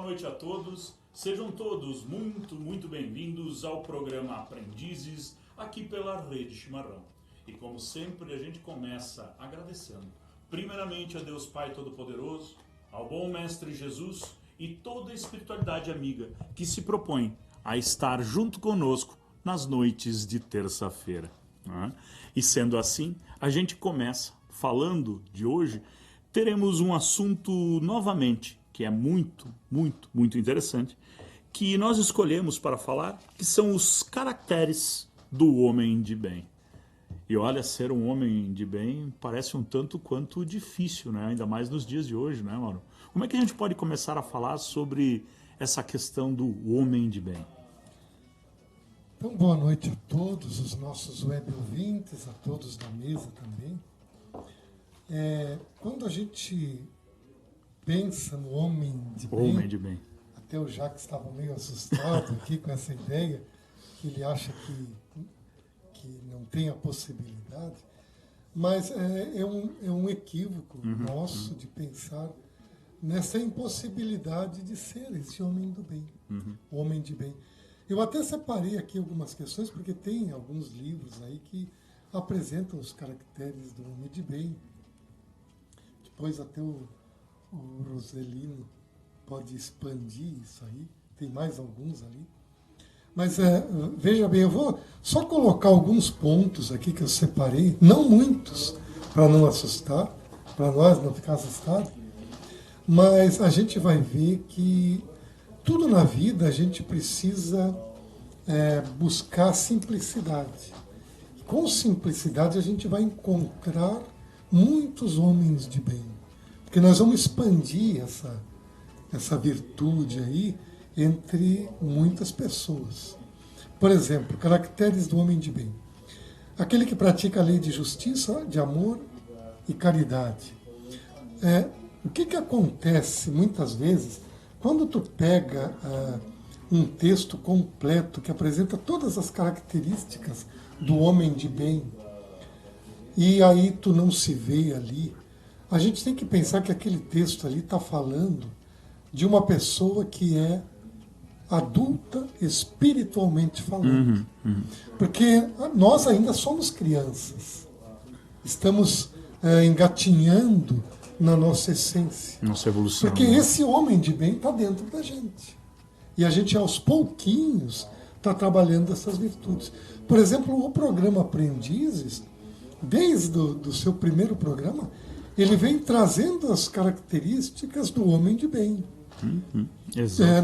noite a todos. Sejam todos muito bem-vindos ao programa Aprendizes, aqui pela Rede Chimarrão. E como sempre, a gente começa agradecendo, primeiramente a Deus Pai Todo-Poderoso, ao bom Mestre Jesus e toda a espiritualidade amiga que se propõe a estar junto conosco nas noites de terça-feira. E sendo assim, a gente começa falando de hoje, teremos um assunto novamente, que é muito interessante, que nós escolhemos para falar, que são os caracteres do homem de bem. E olha, ser um homem de bem parece um tanto quanto difícil, né? Ainda mais nos dias de hoje, né, Mauro? Como é que a gente pode começar a falar sobre essa questão do homem de bem? Então, boa noite a todos os nossos web ouvintes, a todos da mesa também. Quando a gente pensa no homem de bem, até o Jacques estava meio assustado aqui com essa ideia, que ele acha que não tem a possibilidade, mas é um equívoco nosso de pensar nessa impossibilidade de ser esse homem do bem, o homem de bem. Eu até separei aqui algumas questões, porque tem alguns livros aí que apresentam os caracteres do homem de bem. Depois até o Roselino pode expandir isso aí, tem mais alguns ali. Mas veja bem, eu vou só colocar alguns pontos aqui que eu separei, não muitos, para não assustar, para nós não ficar assustados, mas a gente vai ver que tudo na vida a gente precisa buscar simplicidade. Com simplicidade a gente vai encontrar muitos homens de bem. Porque nós vamos expandir essa virtude aí entre muitas pessoas. Por exemplo, caracteres do homem de bem. Aquele que pratica a lei de justiça, de amor e caridade. O que acontece muitas vezes quando tu pega um texto completo que apresenta todas as características do homem de bem e aí tu não se vê ali? A gente tem que pensar que aquele texto ali está falando de uma pessoa que é adulta espiritualmente falando. Porque nós ainda somos crianças. Estamos engatinhando na nossa essência. Nossa evolução. Porque esse homem de bem está dentro da gente. E a gente, aos pouquinhos, está trabalhando essas virtudes. Por exemplo, o programa Aprendizes, desde o seu primeiro programa, ele vem trazendo as características do homem de bem.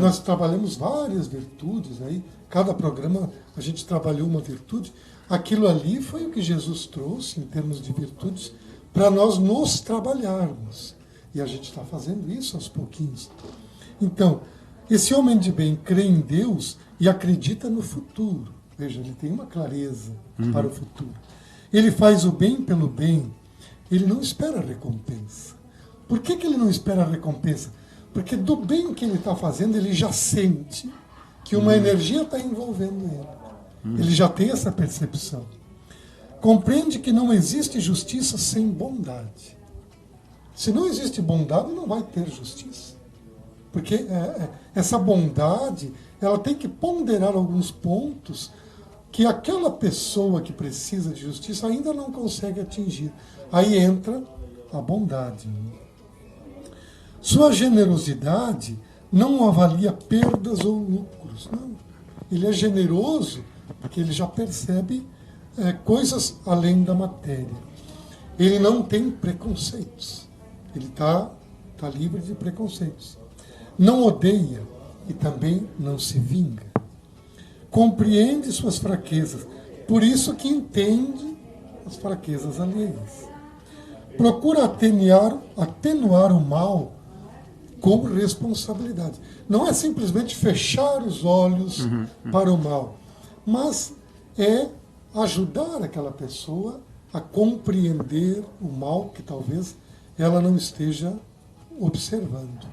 Nós trabalhamos várias virtudes aí, cada programa a gente trabalhou uma virtude. Aquilo ali foi o que Jesus trouxe em termos de virtudes para nós nos trabalharmos. E a gente está fazendo isso aos pouquinhos. Então, esse homem de bem crê em Deus e acredita no futuro. Veja, ele tem uma clareza para o futuro. Ele faz o bem pelo bem. Ele não espera recompensa. Por que ele não espera recompensa? Porque do bem que ele está fazendo, ele já sente que uma energia está envolvendo ele. Ele já tem essa percepção. Compreende que não existe justiça sem bondade. Se não existe bondade, não vai ter justiça. Porque essa bondade, ela tem que ponderar alguns pontos que aquela pessoa que precisa de justiça ainda não consegue atingir. Aí entra a bondade. Sua generosidade não avalia perdas ou lucros. Não. Ele é generoso porque ele já percebe coisas além da matéria. Ele não tem preconceitos. Ele está livre de preconceitos. Não odeia e também não se vinga. Compreende suas fraquezas, por isso que entende as fraquezas alheias. Procura atenuar o mal com responsabilidade. Não é simplesmente fechar os olhos para o mal, mas é ajudar aquela pessoa a compreender o mal que talvez ela não esteja observando.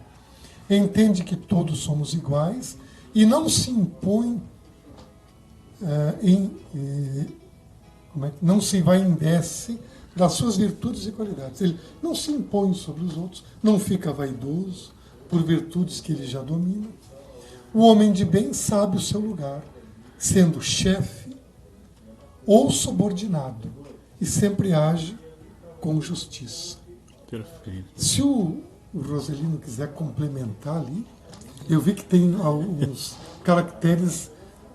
Entende que todos somos iguais e não se impõe não se vai em desce das suas virtudes e qualidades. Ele não se impõe sobre os outros, não fica vaidoso, por virtudes que ele já domina. O homem de bem sabe o seu lugar, sendo chefe ou subordinado, e sempre age com justiça. Perfeito. Se o Roselino quiser complementar ali, eu vi que tem alguns caracteres...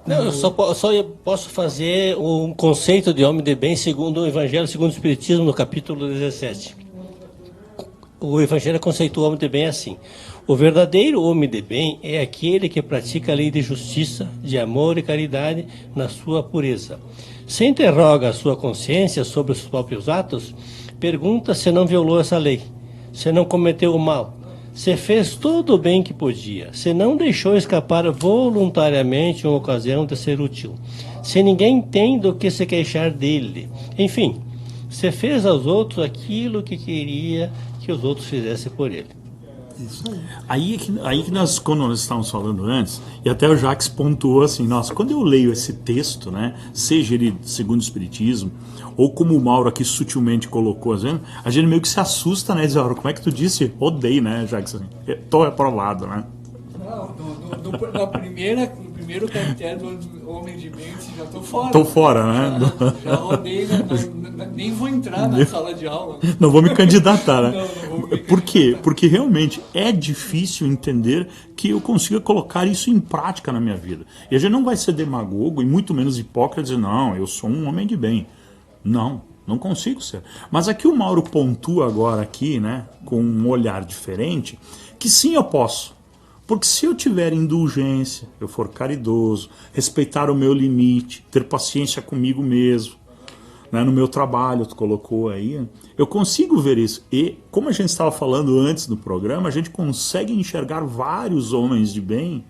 Não, eu só posso fazer um conceito de homem de bem segundo o Evangelho, segundo o Espiritismo, no capítulo 17. O Evangelho conceitua o homem de bem assim: o verdadeiro homem de bem é aquele que pratica a lei de justiça, de amor e caridade na sua pureza. Se interroga a sua consciência sobre os próprios atos, pergunta se não violou essa lei, se não cometeu o mal, se fez todo o bem que podia, se não deixou escapar voluntariamente uma ocasião de ser útil, se ninguém tem do que se queixar dele, enfim, se fez aos outros aquilo que queria que os outros fizessem por ele. Isso aí. Aí que nós, quando nós estávamos falando antes, e até o Jacques pontuou assim, nossa, quando eu leio esse texto, né, seja ele segundo o Espiritismo, ou como o Mauro aqui sutilmente colocou, a gente meio que se assusta, né, diz, como é que tu disse? Odeio, né, Jacques? Estou reprovado, né? Não, no primeiro caractere do homem de bem, já estou fora. Estou fora, né? Já rodei, nem vou entrar na sala de aula. Não vou me candidatar, né? Não vou me candidatar. Por quê? Porque realmente é difícil entender que eu consiga colocar isso em prática na minha vida. E a gente não vai ser demagogo e muito menos hipócrita e dizer, não, eu sou um homem de bem. Não consigo ser. Mas aqui o Mauro pontua agora aqui, né, com um olhar diferente, que sim, eu posso. Porque se eu tiver indulgência, eu for caridoso, respeitar o meu limite, ter paciência comigo mesmo, né, no meu trabalho, tu colocou aí, eu consigo ver isso. E, como a gente estava falando antes do programa, a gente consegue enxergar vários homens de bem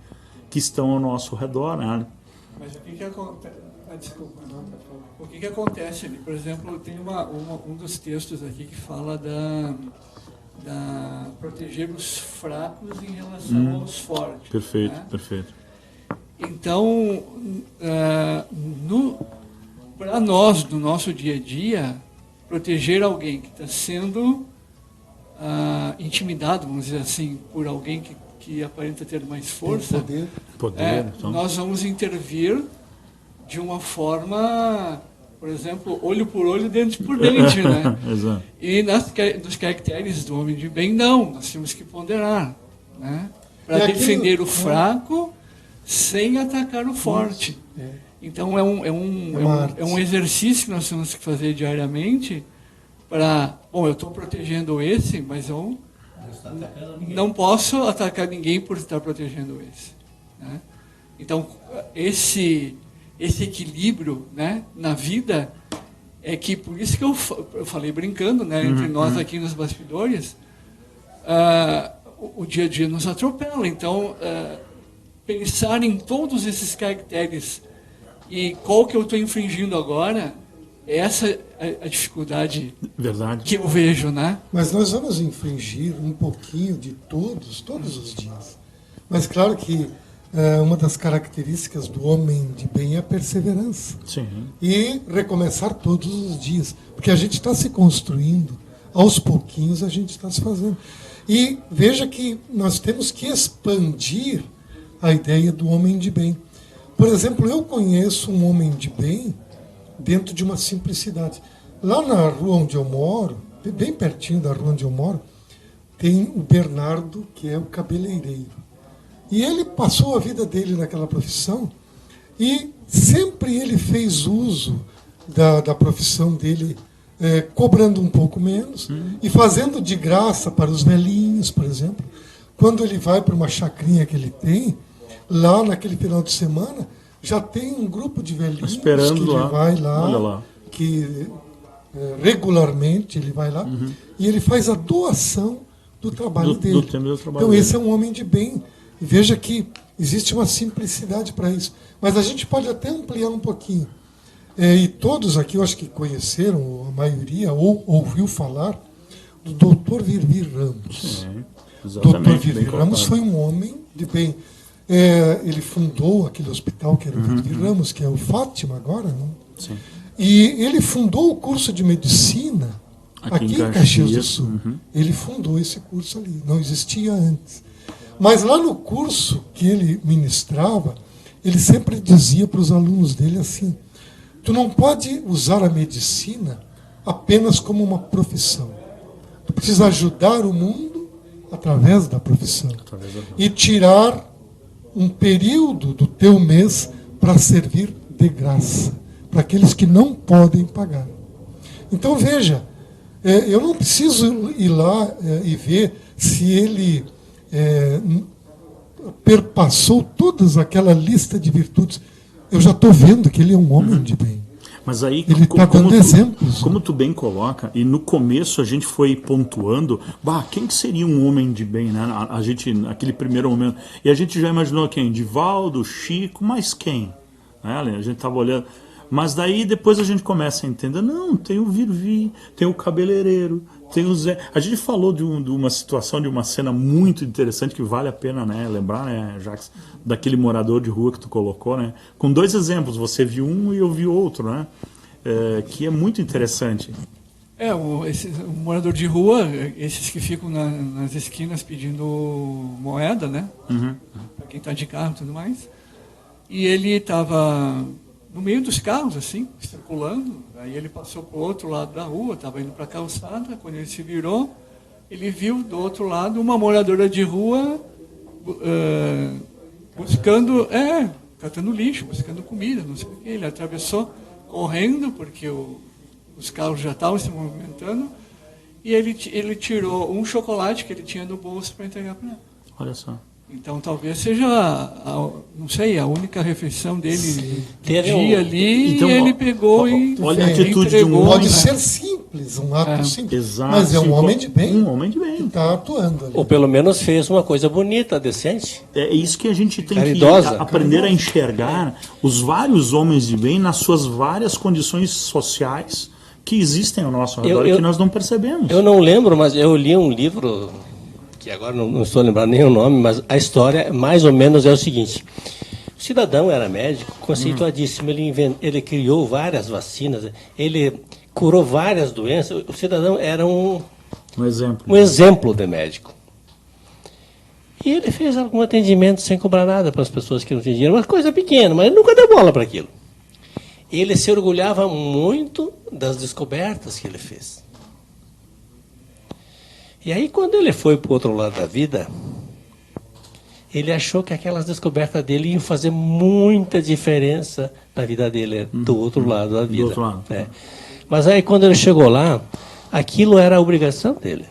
que estão ao nosso redor, né? Mas o que acontece? Desculpa, não, por favor. O que acontece ali? Por exemplo, tem um dos textos aqui que fala da proteger os fracos em relação aos fortes. Perfeito, né? perfeito. Então, para nós, no nosso dia a dia, proteger alguém que está sendo intimidado, vamos dizer assim, por alguém que aparenta ter mais força, Poder, então. nós vamos intervir de uma forma, por exemplo, olho por olho, dente por dente, né? Exato. E nos caracteres do homem de bem, não. Nós temos que ponderar, né? Para defender o fraco sem atacar o forte. Então, é um exercício que nós temos que fazer diariamente para... Bom, eu estou protegendo esse, mas eu não posso atacar ninguém por estar protegendo esse. Né? Então, esse equilíbrio, né, na vida é que, por isso que eu falei brincando, né, entre nós aqui nos bastidores, o dia a dia nos atropela. Então, pensar em todos esses caracteres e qual que eu estou infringindo agora, essa é a dificuldade que eu vejo, né? Mas nós vamos infringir um pouquinho de todos os dias. Mas claro que uma das características do homem de bem é a perseverança. Sim. E recomeçar todos os dias. Porque a gente está se construindo, aos pouquinhos a gente está se fazendo. E veja que nós temos que expandir a ideia do homem de bem. Por exemplo, eu conheço um homem de bem dentro de uma simplicidade. Lá na rua onde eu moro, bem pertinho da rua onde eu moro, tem o Bernardo, que é o cabeleireiro. E ele passou a vida dele naquela profissão e sempre ele fez uso da profissão dele, cobrando um pouco menos e fazendo de graça para os velhinhos, por exemplo. Quando ele vai para uma chacrinha que ele tem, lá naquele final de semana, já tem um grupo de velhinhos esperando que ele vai lá, olha lá. Que regularmente ele vai lá e ele faz a doação do trabalho dele. Do tempo do trabalho então dele. esse é um homem de bem. E veja que existe uma simplicidade para isso. Mas a gente pode até ampliar um pouquinho. E todos aqui, eu acho que conheceram, a maioria, ou ouviu falar, do Dr. Virvir Ramos. Sim, Dr. Virvir Ramos foi um homem de bem. Ele fundou aquele hospital que era o Virvir Ramos, que é o Fátima agora, não? Sim. E ele fundou o curso de medicina aqui em Caxias do Sul. Ele fundou esse curso ali, não existia antes. Mas lá no curso que ele ministrava, ele sempre dizia para os alunos dele assim: tu não pode usar a medicina apenas como uma profissão. Tu precisa ajudar o mundo através da profissão. E tirar um período do teu mês para servir de graça, para aqueles que não podem pagar. Então veja, eu não preciso ir lá e ver se ele perpassou toda aquela lista de virtudes. Eu já estou vendo que ele é um homem de bem. Mas aí, ele está dando exemplos. Como tu bem coloca, e no começo a gente foi pontuando, quem que seria um homem de bem, né? A gente, naquele primeiro momento. E a gente já imaginou quem? Divaldo, Chico, mas quem? Né? A gente estava olhando. Mas daí depois a gente começa a entender, não, tem o Virvi, tem o cabeleireiro, tem o Zé. A gente falou de uma situação, de uma cena muito interessante que vale a pena, né, lembrar, né, Jacques, daquele morador de rua que tu colocou, né, com 2 exemplos, você viu um e eu vi outro, né, que é muito interessante. O morador de rua, esses que ficam nas esquinas pedindo moeda, né, para quem está de carro e tudo mais, e ele estava no meio dos carros, assim, circulando. Aí ele passou para o outro lado da rua, estava indo para a calçada. Quando ele se virou, ele viu do outro lado uma moradora de rua buscando, catando lixo, buscando comida, não sei o que. Ele atravessou correndo, porque os carros já estavam se movimentando, e ele tirou um chocolate que ele tinha no bolso para entregar para ela. Olha só. Então talvez seja, não sei, a única refeição dele dia ali, então, e ele pegou e olha a atitude de um homem. Pode ser simples, um ato simples, exato, mas é um homem de bem. Um homem de bem. Que está atuando ali. Ou pelo menos fez uma coisa bonita, decente. É isso que a gente tem caridosa. Que aprender a enxergar os vários homens de bem nas suas várias condições sociais que existem ao nosso redor e que nós não percebemos. Eu não lembro, mas eu li um livro, que agora não estou lembrando nem o nome, mas a história mais ou menos é o seguinte: o cidadão era médico, conceituadíssimo, ele criou várias vacinas, ele curou várias doenças, o cidadão era um exemplo de médico. E ele fez algum atendimento sem cobrar nada para as pessoas que não tinham dinheiro, uma coisa pequena, mas ele nunca deu bola para aquilo. Ele se orgulhava muito das descobertas que ele fez. E aí, quando ele foi para o outro lado da vida, ele achou que aquelas descobertas dele iam fazer muita diferença na vida dele, do outro lado da vida. Do outro lado. Mas aí, quando ele chegou lá, aquilo era a obrigação dele.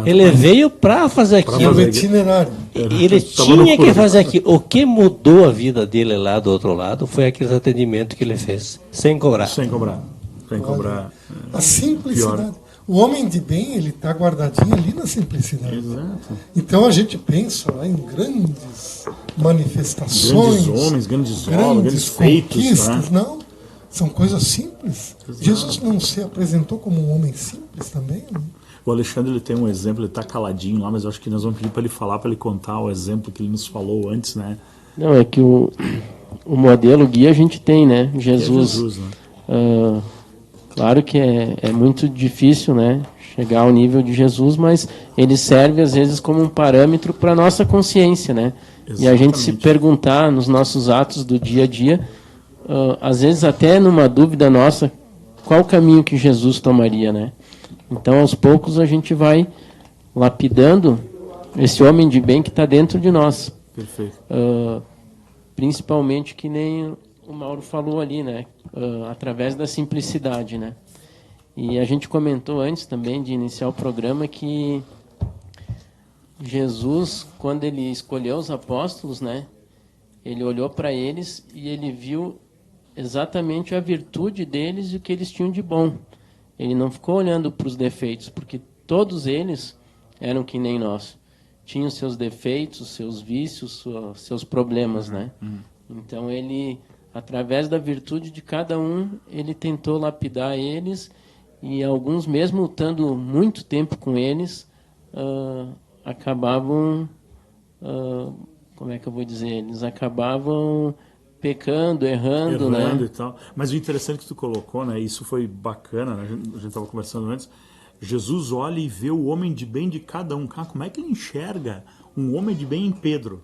Ele veio para fazer aquilo. Itinerário. Ele tinha que fazer aquilo. O que mudou a vida dele lá do outro lado foi aquele atendimento que ele fez, sem cobrar. Sem cobrar. A simplicidade. Pior. O homem de bem, ele está guardadinho ali na simplicidade. Exato. Então a gente pensa lá em grandes manifestações, grandes homens, grandes obras, grandes feitos. Não, são coisas simples. Exato. Jesus não se apresentou como um homem simples também? Né? O Alexandre, ele tem um exemplo, ele está caladinho lá, mas eu acho que nós vamos pedir para ele falar, para ele contar o exemplo que ele nos falou antes, né? Não, é que o modelo guia a gente tem, né? Jesus, né? Claro que é muito difícil, né, chegar ao nível de Jesus, mas ele serve às vezes como um parâmetro para a nossa consciência, né? Exatamente. E a gente se perguntar nos nossos atos do dia a dia, às vezes até numa dúvida nossa, qual o caminho que Jesus tomaria, né? Então, aos poucos, a gente vai lapidando esse homem de bem que está dentro de nós. Perfeito. Principalmente que nem o Mauro falou ali, né? Através da simplicidade, né? E a gente comentou antes também de iniciar o programa que Jesus, quando ele escolheu os apóstolos, né? Ele olhou para eles e ele viu exatamente a virtude deles e o que eles tinham de bom. Ele não ficou olhando para os defeitos, porque todos eles eram que nem nós. Tinham seus defeitos, seus vícios, seus problemas, né? Então ele, através da virtude de cada um, ele tentou lapidar eles, e alguns, mesmo estando muito tempo com eles, acabavam, como é que eu vou dizer, eles acabavam pecando, errando, né? E tal. Mas o interessante que tu colocou, né, isso foi bacana, né, a gente estava conversando antes, Jesus olha e vê o homem de bem de cada um. Cara, como é que ele enxerga um homem de bem em Pedro?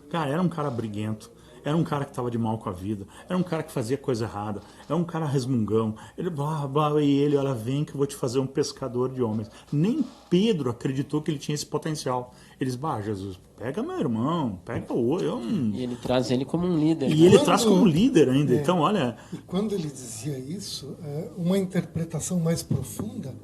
Cara, era um cara briguento, era um cara que estava de mal com a vida, era um cara que fazia coisa errada, era um cara resmungão, ele blá, blá, e ele, olha, vem que eu vou te fazer um pescador de homens. Nem Pedro acreditou que ele tinha esse potencial. Eles, Jesus, pega meu irmão, pega o outro. E ele traz ele como um líder. E ele traz como líder ainda, então olha... E quando ele dizia isso, uma interpretação mais profunda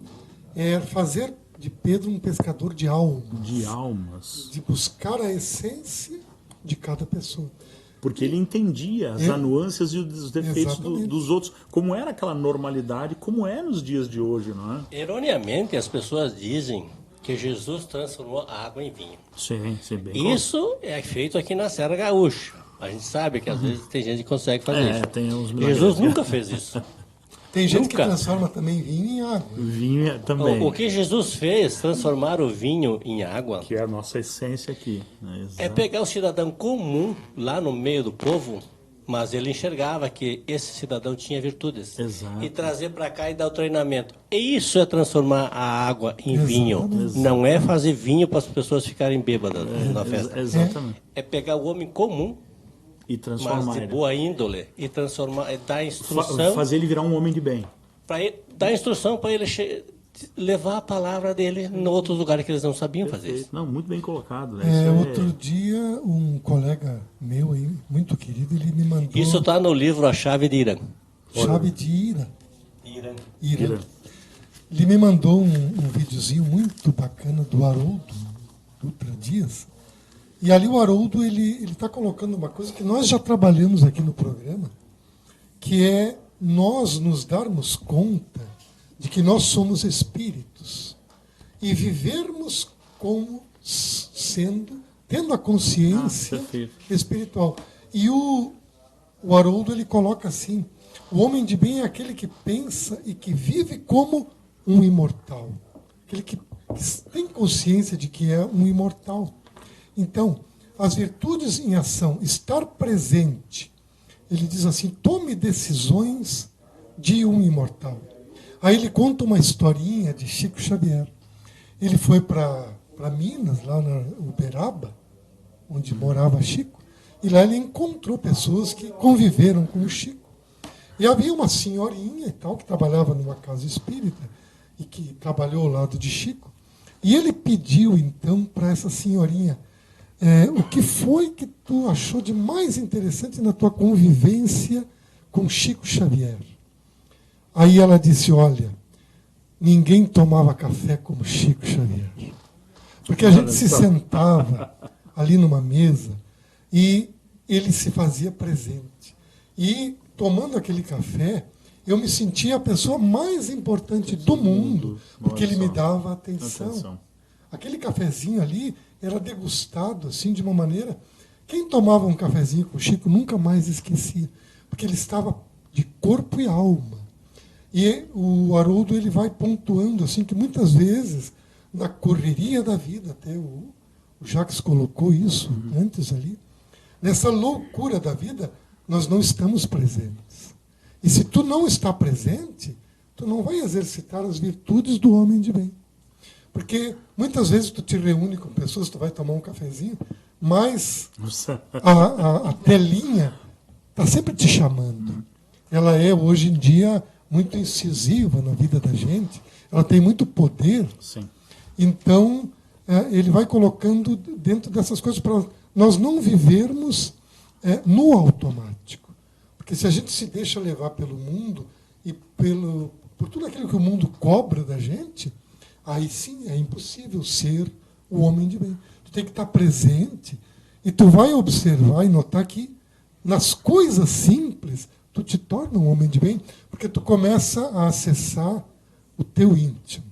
é fazer de Pedro um pescador de almas. De almas. De buscar a essência de cada pessoa. Porque ele entendia as nuances e os defeitos dos outros. Como era aquela normalidade, como é nos dias de hoje, não é? Erroneamente, as pessoas dizem que Jesus transformou a água em vinho. Sim, bem. Isso é feito aqui na Serra Gaúcha. A gente sabe que às vezes tem gente que consegue fazer isso. Tem uns Jesus nunca fez isso. Tem gente que transforma também vinho em água. Vinho também. O que Jesus fez, transformar o vinho em água, que é a nossa essência aqui. Né? É pegar o cidadão comum lá no meio do povo, mas ele enxergava que esse cidadão tinha virtudes. Exato. E trazer para cá e dar o treinamento. E isso é transformar a água em vinho. Exato. Não é fazer vinho para as pessoas ficarem bêbadas na festa. Exatamente. É pegar o homem comum, E transformar mas de ele. boa índole, e transformar, dar instrução. Fazer ele virar um homem de bem. Dar instrução para ele levar a palavra dele em outros lugares que eles não sabiam fazer isso. Não, muito bem colocado. Né? Outro dia, um colega meu aí, muito querido, ele me mandou... Isso está no livro A Chave de Irã. Chave de Ira. Irã. Ele me mandou um videozinho muito bacana do Haroldo Dutra Dias. E ali o Haroldo ele está colocando uma coisa que nós já trabalhamos aqui no programa, que é nós nos darmos conta de que nós somos espíritos e vivermos como tendo a consciência espiritual. E o Haroldo ele coloca assim: o homem de bem é aquele que pensa e que vive como um imortal, aquele que tem consciência de que é um imortal. Então, as virtudes em ação, estar presente, ele diz assim: tome decisões de um imortal. Aí ele conta uma historinha de Chico Xavier. Ele foi para Minas, lá na Uberaba, onde morava Chico, e lá ele encontrou pessoas que conviveram com o Chico. E havia uma senhorinha e tal, que trabalhava numa casa espírita, e que trabalhou ao lado de Chico, e ele pediu então para essa senhorinha: o que foi que tu achou de mais interessante na tua convivência com Chico Xavier? Aí ela disse: olha, ninguém tomava café como Chico Xavier. Porque a gente se sentava ali numa mesa e ele se fazia presente. E tomando aquele café, eu me sentia a pessoa mais importante do mundo, porque ele me dava atenção. Aquele cafezinho ali era degustado assim de uma maneira... Quem tomava um cafezinho com o Chico nunca mais esquecia, porque ele estava de corpo e alma. E o Haroldo ele vai pontuando assim que muitas vezes, na correria da vida, até o Jacques colocou isso antes ali, nessa loucura da vida, nós não estamos presentes. E se tu não está presente, tu não vai exercitar as virtudes do homem de bem. Porque muitas vezes tu te reúne com pessoas, tu vai tomar um cafezinho, mas a telinha está sempre te chamando. Ela é, hoje em dia, muito incisiva na vida da gente, ela tem muito poder. Sim. Então, ele vai colocando dentro dessas coisas para nós não vivermos no automático. Porque se a gente se deixa levar pelo mundo e por tudo aquilo que o mundo cobra da gente, aí sim é impossível ser o homem de bem. Tu tem que estar presente e tu vai observar e notar que nas coisas simples tu te torna um homem de bem, porque tu começa a acessar o teu íntimo.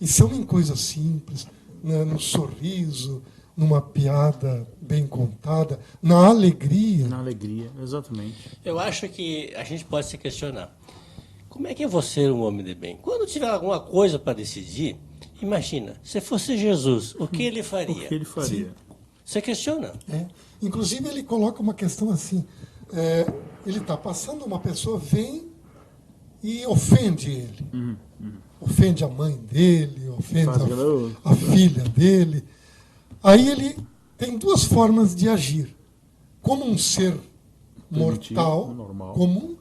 E são em coisas simples, no sorriso, numa piada bem contada, na alegria. Na alegria, exatamente. Eu acho que a gente pode se questionar. Como é que eu vou ser um homem de bem? Quando tiver alguma coisa para decidir, imagina, se fosse Jesus, o que ele faria? O que ele faria? Sim. Você questiona. Inclusive, ele coloca uma questão assim, ele está passando, uma pessoa vem e ofende ele. ofende a mãe dele, ofende a filha dele. Aí ele tem duas formas de agir. Como um ser mortal, comum,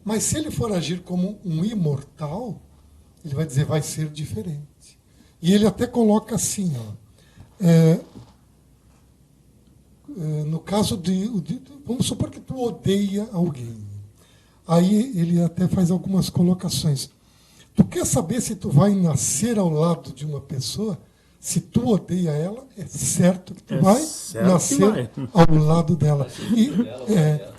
mas se ele for agir como um imortal, ele vai dizer, vai ser diferente. E ele até coloca assim, no caso vamos supor que tu odeia alguém. Aí ele até faz algumas colocações. Tu quer saber se tu vai nascer ao lado de uma pessoa? Se tu odeia ela, é certo que tu vai nascer ao lado dela.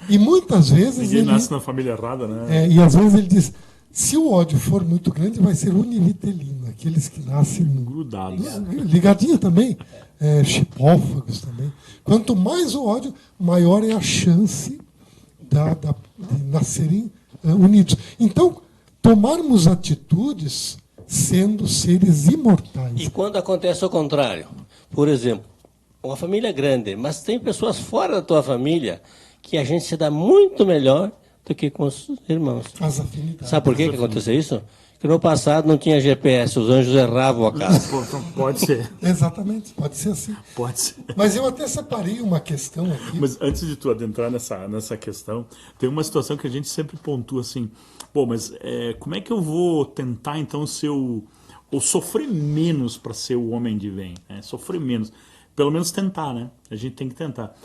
E muitas vezes... Ninguém nasce na família errada, né? E às vezes ele diz, se o ódio for muito grande, vai ser univitelino. Aqueles que nascem... grudados. Ligadinho também. Chipófagos também. Quanto mais o ódio, maior é a chance de nascerem unidos. Então, tomarmos atitudes sendo seres imortais. E quando acontece o contrário? Por exemplo, uma família grande, mas tem pessoas fora da tua família que a gente se dá muito melhor do que com os irmãos. As afinidades. Sabe por que aconteceu isso? Que no passado não tinha GPS, os anjos erravam a casa. Pode ser. Exatamente, pode ser assim. Pode ser. Mas eu até separei uma questão aqui. Mas antes de tu adentrar nessa questão, tem uma situação que a gente sempre pontua assim, mas como é que eu vou tentar então ou sofrer menos para ser o homem de bem? Sofrer menos. Pelo menos tentar, né? A gente tem que tentar.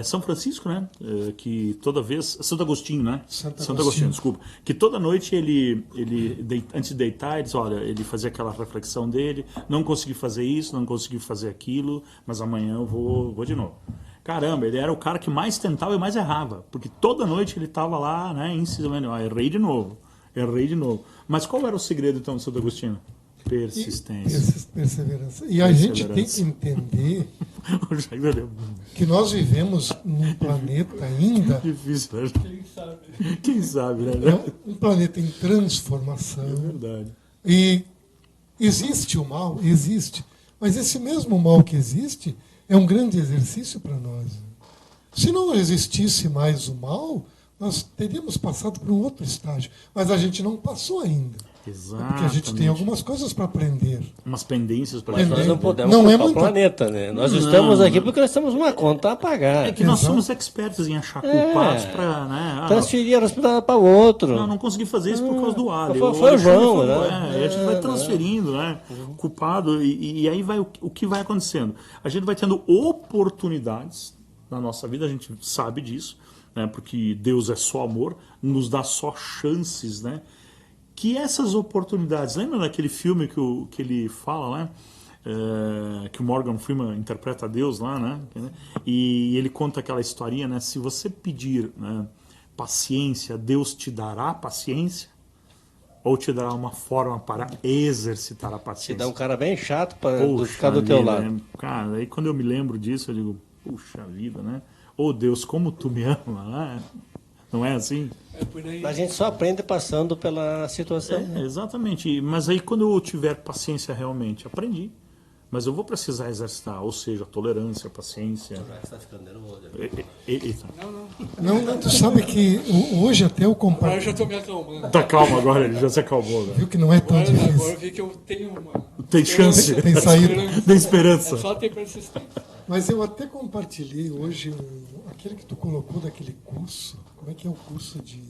São Francisco, né? Que toda vez... Santo Agostinho, né? Santo Agostinho, desculpa. Que toda noite ele antes de deitar, ele fazia aquela reflexão dele. Não consegui fazer isso, não consegui fazer aquilo, mas amanhã eu vou de novo. Caramba, ele era o cara que mais tentava e mais errava. Porque toda noite ele estava lá, né? Incisivamente, errei de novo. Mas qual era o segredo, então, do Santo Agostinho? Persistência. Perseverança. E a gente tem que entender que nós vivemos num planeta ainda... Difícil, né? Quem sabe, né? Um planeta em transformação. É verdade. E existe o mal? Existe. Mas esse mesmo mal que existe é um grande exercício para nós. Se não existisse mais o mal, nós teríamos passado por um outro estágio. Mas a gente não passou ainda. Exatamente. Porque a gente tem algumas coisas para aprender. Umas pendências para aprender. Mas nós não podemos culpar o planeta, né? Nós estamos aqui porque nós temos uma conta a pagar. É que nós somos expertos em achar culpados para... Né? Transferir a responsabilidade para o outro. Não consegui fazer isso por causa do Ali. Foi o João, né? A gente vai transferindo, né? Culpado. E aí vai o que vai acontecendo? A gente vai tendo oportunidades na nossa vida, a gente sabe disso, né? Porque Deus é só amor, nos dá só chances, né? Que essas oportunidades, lembra daquele filme que ele fala, né? Que o Morgan Freeman interpreta Deus lá, né? E ele conta aquela historinha, né? Se você pedir, né, paciência, Deus te dará paciência ou te dará uma forma para exercitar a paciência. Te dá um cara bem chato para ficar do teu lado. Né? Cara, aí quando eu me lembro disso, eu digo, puxa vida, né? Oh Deus, como tu me ama, né? Não é assim? A gente só aprende passando pela situação. Exatamente. Mas aí quando eu tiver paciência realmente, aprendi. Mas eu vou precisar exercitar, ou seja, tolerância, paciência. Já está ficando nervoso. Não, tu sabe que hoje até eu compartilho. Agora eu já estou me acalmando. Tá calmo agora, ele já se acalmou. Viu que não é tão difícil. Agora eu vi que eu tenho uma... Tem chance. Tem saída. Tem esperança. É só ter persistência. Mas eu até compartilhei hoje aquele que tu colocou daquele curso. Como é que é o curso de...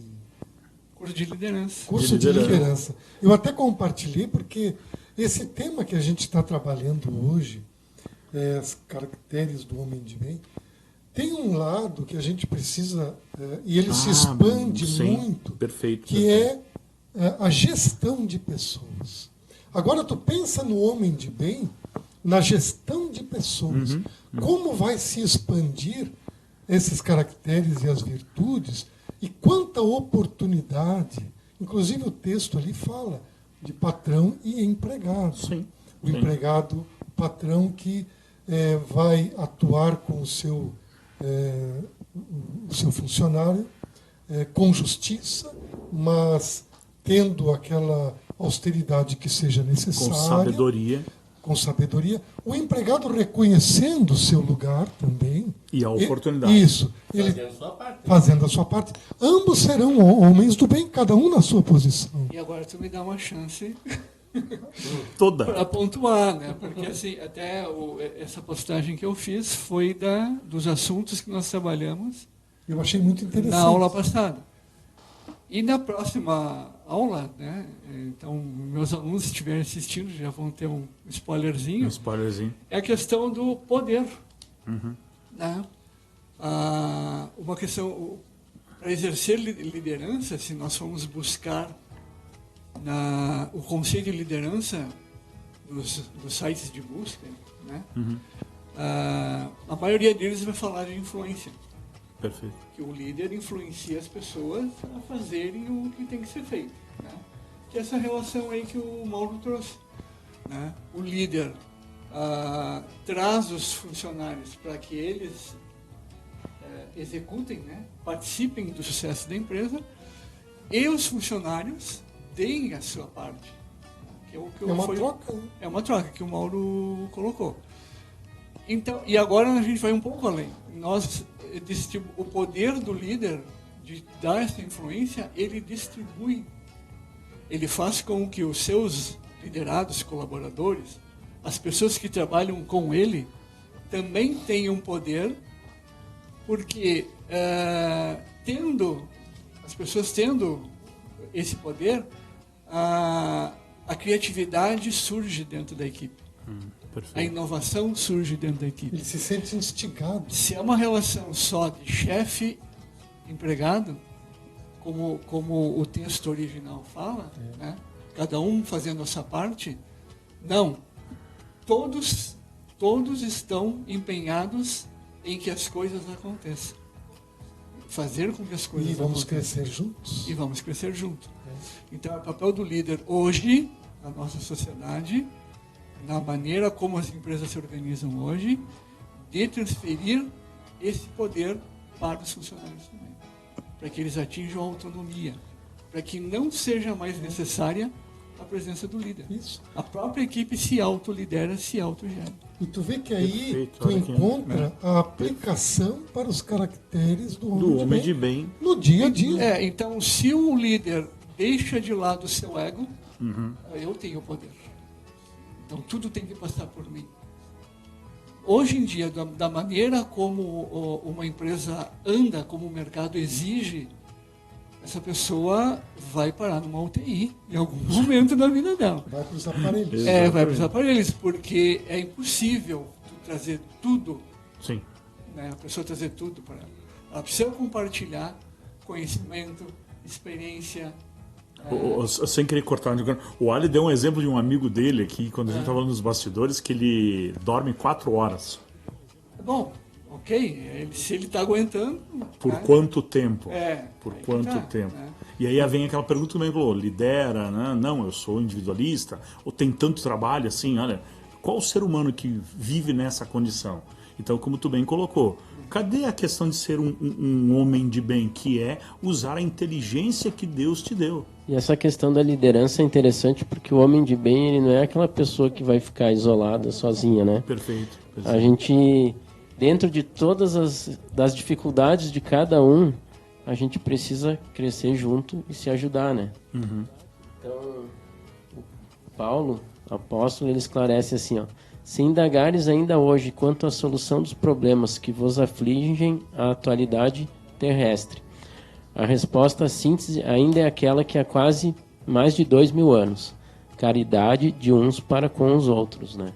Curso de liderança. Curso de liderança. Eu até compartilhei porque esse tema que a gente está trabalhando hoje, as caracteres do homem de bem, tem um lado que a gente precisa, e ele se expande muito, que é a gestão de pessoas. Agora tu pensa no homem de bem, na gestão de pessoas. Como vai se expandir esses caracteres e as virtudes, e quanta oportunidade. Inclusive o texto ali fala de patrão e empregado. Sim. O empregado, o patrão que vai atuar com o seu funcionário com justiça, mas tendo aquela austeridade que seja necessária. Com sabedoria. com sabedoria, o empregado reconhecendo o seu lugar também. E a oportunidade. Isso. Ele fazendo a sua parte. Ambos serão homens do bem, cada um na sua posição. E agora tu me dá uma chance Toda. para pontuar, né? Porque assim, até essa postagem que eu fiz foi dos assuntos que nós trabalhamos Eu achei muito interessante. na aula passada. E na próxima aula, né? Então, meus alunos, se estiverem assistindo, já vão ter um spoilerzinho. Um spoilerzinho. É a questão do poder. Né? Uma questão, para exercer liderança, se nós formos buscar o conceito de liderança dos sites de busca, né? A maioria deles vai falar de influência. Perfeito. Que o líder influencia as pessoas a fazerem o que tem que ser feito. Né? Que é essa relação aí que o Mauro trouxe. Né? O líder traz os funcionários para que eles executem, né? Participem do sucesso da empresa, e os funcionários deem a sua parte. Que É uma troca. Né? É uma troca que o Mauro colocou. Então, e agora a gente vai um pouco além. O poder do líder de dar essa influência, ele distribui. Ele faz com que os seus liderados, colaboradores, as pessoas que trabalham com ele, também tenham poder, porque as pessoas tendo esse poder, a criatividade surge dentro da equipe. A inovação surge dentro da equipe. Ele se sente instigado. Se é uma relação só de chefe-empregado, como o texto original fala, né? Cada um fazendo a sua parte, não. Todos estão empenhados em que as coisas aconteçam. Fazer com que as coisas aconteçam. E vamos crescer juntos. E vamos crescer juntos. Então, é o papel do líder hoje, na nossa sociedade, na maneira como as empresas se organizam hoje, de transferir esse poder para os funcionários também, para que eles atinjam a autonomia, para que não seja mais necessária a presença do líder. Isso. A própria equipe se autolidera, se autogera. E tu vê que aí Perfeito, tu olha aqui, encontra a aplicação para os caracteres do homem, de bem. No dia a dia. Então, se o líder deixa de lado o seu ego, eu tenho poder. Então, tudo tem que passar por mim. Hoje em dia, da maneira como uma empresa anda, como o mercado exige, essa pessoa vai parar numa UTI em algum momento da vida dela. Vai para os aparelhos. Vai para os aparelhos, porque é impossível tu trazer tudo. Sim. Né? A pessoa trazer tudo para ela. Ela precisa compartilhar conhecimento, experiência. Sem querer cortar, o Ali deu um exemplo de um amigo dele aqui, quando a gente estava nos bastidores, que ele dorme 4 horas. Bom, ok, se ele está aguentando... Por quanto tempo? Por quanto tempo? Né? E aí vem aquela pergunta também, falou, lidera, né? Não, eu sou individualista, ou tem tanto trabalho assim, olha, qual o ser humano que vive nessa condição? Então, como tu bem colocou, cadê a questão de ser um homem de bem, que é usar a inteligência que Deus te deu? E essa questão da liderança é interessante porque o homem de bem, ele não é aquela pessoa que vai ficar isolada, sozinha, né? Perfeito. A gente, dentro de todas das dificuldades de cada um, a gente precisa crescer junto e se ajudar, né? Então, o Paulo, apóstolo, ele esclarece assim, ó: se indagares ainda hoje quanto à solução dos problemas que vos afligem a atualidade terrestre, a resposta síntese ainda é aquela que há quase mais de 2000 anos: caridade de uns para com os outros, né?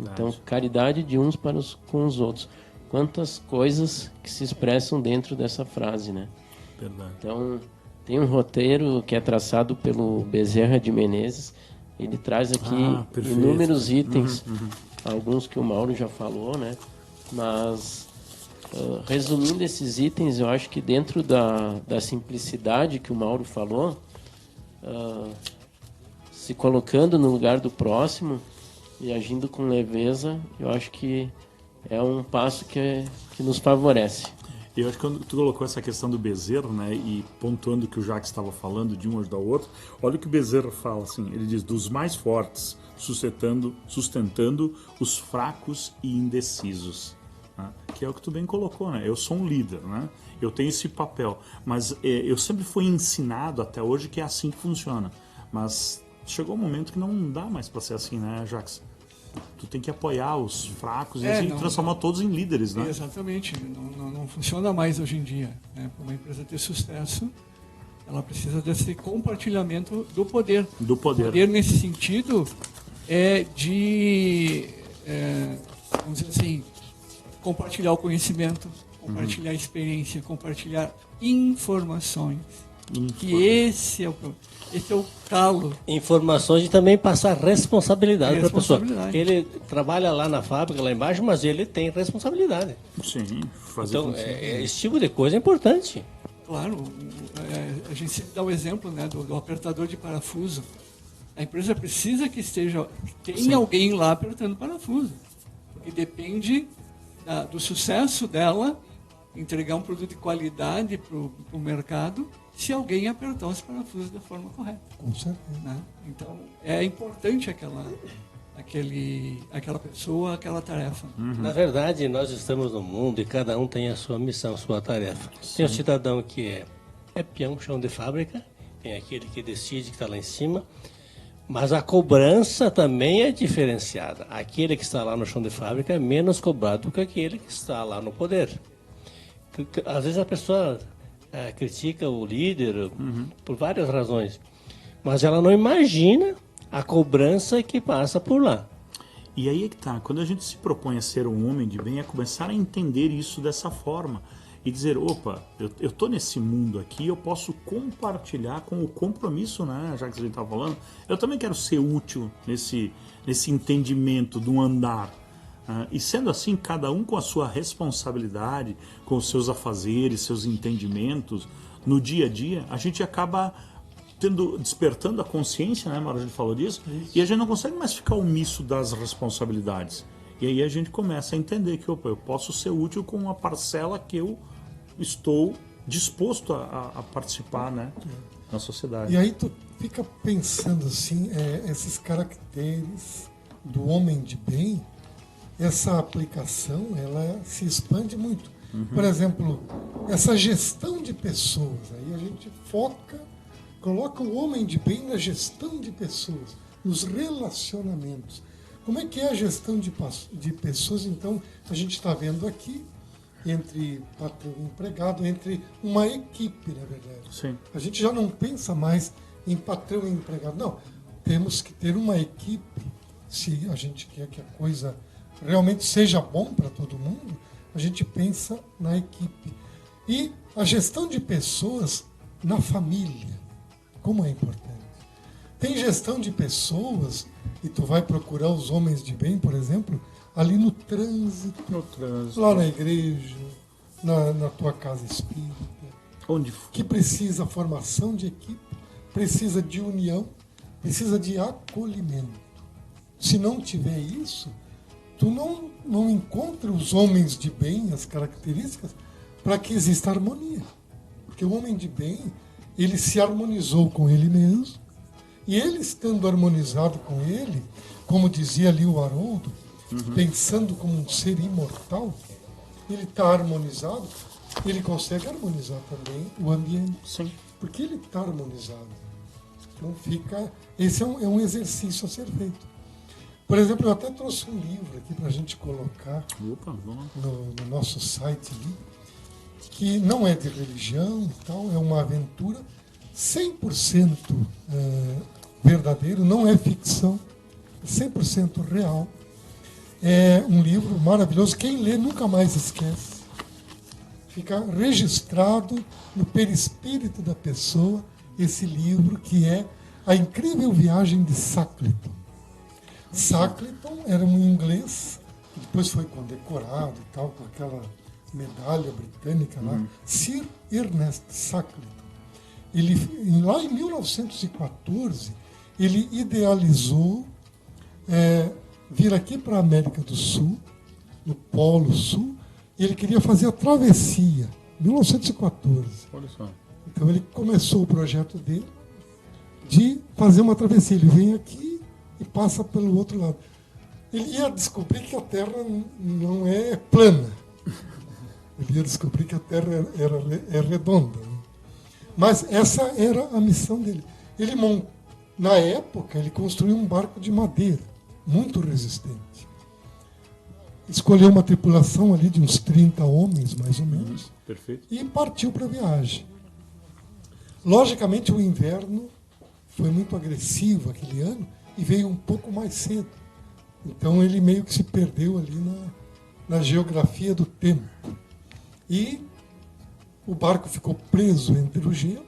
Então, caridade de uns para com os outros. Quantas coisas que se expressam dentro dessa frase, né? Verdade. Então, tem um roteiro que é traçado pelo Bezerra de Menezes. Ele traz aqui inúmeros itens, alguns que o Mauro já falou, né? Mas, resumindo esses itens, eu acho que dentro da simplicidade que o Mauro falou, se colocando no lugar do próximo e agindo com leveza, eu acho que é um passo que nos favorece. Eu acho que quando tu colocou essa questão do Bezerra, né, e pontuando o que o Jacques estava falando de um ajudar o outro, olha o que o Bezerra fala, assim, ele diz, dos mais fortes sustentando os fracos e indecisos. Né? Que é o que tu bem colocou, né? Eu sou um líder, né? Eu tenho esse papel, mas eu sempre fui ensinado até hoje que é assim que funciona. Mas chegou um momento que não dá mais para ser assim, né, Jacques? Tu tem que apoiar os fracos e transformar todos em líderes, né? Exatamente. Não funciona mais hoje em dia. Né? Para uma empresa ter sucesso, ela precisa desse compartilhamento do poder. Do poder. O poder, nesse sentido, é de, vamos dizer assim, compartilhar o conhecimento, compartilhar a experiência, compartilhar informações. Que esse é o calo. Informações e também passar responsabilidade para a pessoa. Ele trabalha lá na fábrica, lá embaixo, mas ele tem responsabilidade. Sim, fazer então, esse tipo de coisa é importante. Claro, a gente sempre dá o exemplo, né, do apertador de parafuso. A empresa precisa que tenha alguém lá apertando parafuso, porque depende do sucesso dela entregar um produto de qualidade para o mercado, se alguém apertar os parafusos da forma correta. Com certeza. Né? Então, é importante aquela pessoa, aquela tarefa. Na verdade, nós estamos no mundo e cada um tem a sua missão, a sua tarefa. Sim. Tem o cidadão que é peão, chão de fábrica, tem aquele que decide, que está lá em cima, mas a cobrança também é diferenciada. Aquele que está lá no chão de fábrica é menos cobrado do que aquele que está lá no poder. Às vezes a pessoa critica o líder por várias razões, mas ela não imagina a cobrança que passa por lá. E aí é que tá, quando a gente se propõe a ser um homem de bem, é começar a entender isso dessa forma e dizer, opa, eu tô nesse mundo aqui, eu posso compartilhar com o compromisso, né, já que a gente tá falando, eu também quero ser útil nesse entendimento do andar. E sendo assim, cada um com a sua responsabilidade, com os seus afazeres, seus entendimentos, no dia a dia, a gente acaba despertando a consciência, né, Mara, a gente falou disso, e a gente não consegue mais ficar omisso das responsabilidades. E aí a gente começa a entender que, opa, eu posso ser útil com uma parcela que eu estou disposto a participar, né, na sociedade. E aí tu fica pensando assim, esses caracteres do homem de bem, essa aplicação, ela se expande muito. Por exemplo, essa gestão de pessoas, aí a gente coloca o homem de bem na gestão de pessoas, nos relacionamentos. Como é que é a gestão de pessoas? Então, a gente está vendo aqui, entre patrão e empregado, entre uma equipe, na verdade. Sim. A gente já não pensa mais em patrão e empregado. Não, temos que ter uma equipe, se a gente quer que a coisa realmente seja bom para todo mundo, a gente pensa na equipe. E a gestão de pessoas na família, como é importante. Tem gestão de pessoas, e tu vai procurar os homens de bem, por exemplo, ali no trânsito, lá na igreja, na tua casa espírita, onde for. Que precisa formação de equipe, precisa de união, precisa de acolhimento. Se não tiver isso, tu não encontra os homens de bem, as características, para que exista harmonia. Porque o homem de bem, ele se harmonizou com ele mesmo, e ele estando harmonizado com ele, como dizia ali o Haroldo, pensando como um ser imortal, ele está harmonizado, ele consegue harmonizar também o ambiente. Sim. Porque ele está harmonizado. Então esse é um exercício a ser feito. Por exemplo, eu até trouxe um livro aqui para a gente colocar no nosso site ali, que não é de religião e tal, é uma aventura 100% verdadeiro, não é ficção, é 100% real. É um livro maravilhoso, quem lê nunca mais esquece. Fica registrado no perispírito da pessoa esse livro, que é A Incrível Viagem de Shackleton. Shackleton era um inglês, que depois foi condecorado e tal, com aquela medalha britânica lá, Sir Ernest Shackleton. Ele, lá em 1914, ele idealizou vir aqui para a América do Sul, no Polo Sul, e ele queria fazer a travessia, 1914. Olha só. Então ele começou o projeto dele de fazer uma travessia. Ele vem aqui, e passa pelo outro lado. Ele ia descobrir que a Terra não é plana. Ele ia descobrir que a Terra é redonda. Né? Mas essa era a missão dele. Na época, ele construiu um barco de madeira, muito resistente. Escolheu uma tripulação ali de uns 30 homens, mais ou menos, Perfeito. E partiu para a viagem. Logicamente, o inverno foi muito agressivo aquele ano e veio um pouco mais cedo. Então, ele meio que se perdeu ali na geografia do tempo. E o barco ficou preso entre o gelo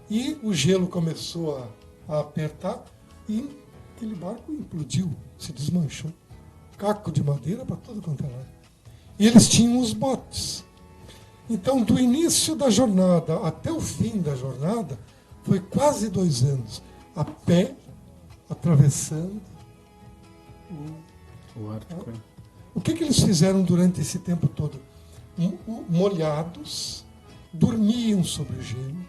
e o gelo começou a apertar e aquele barco implodiu, se desmanchou. Caco de madeira para tudo quanto é lado. E eles tinham os botes. Então, do início da jornada até o fim da jornada, foi quase 2 anos, a pé, atravessando O Ártico. O que eles fizeram durante esse tempo todo? Molhados, dormiam sobre o gelo,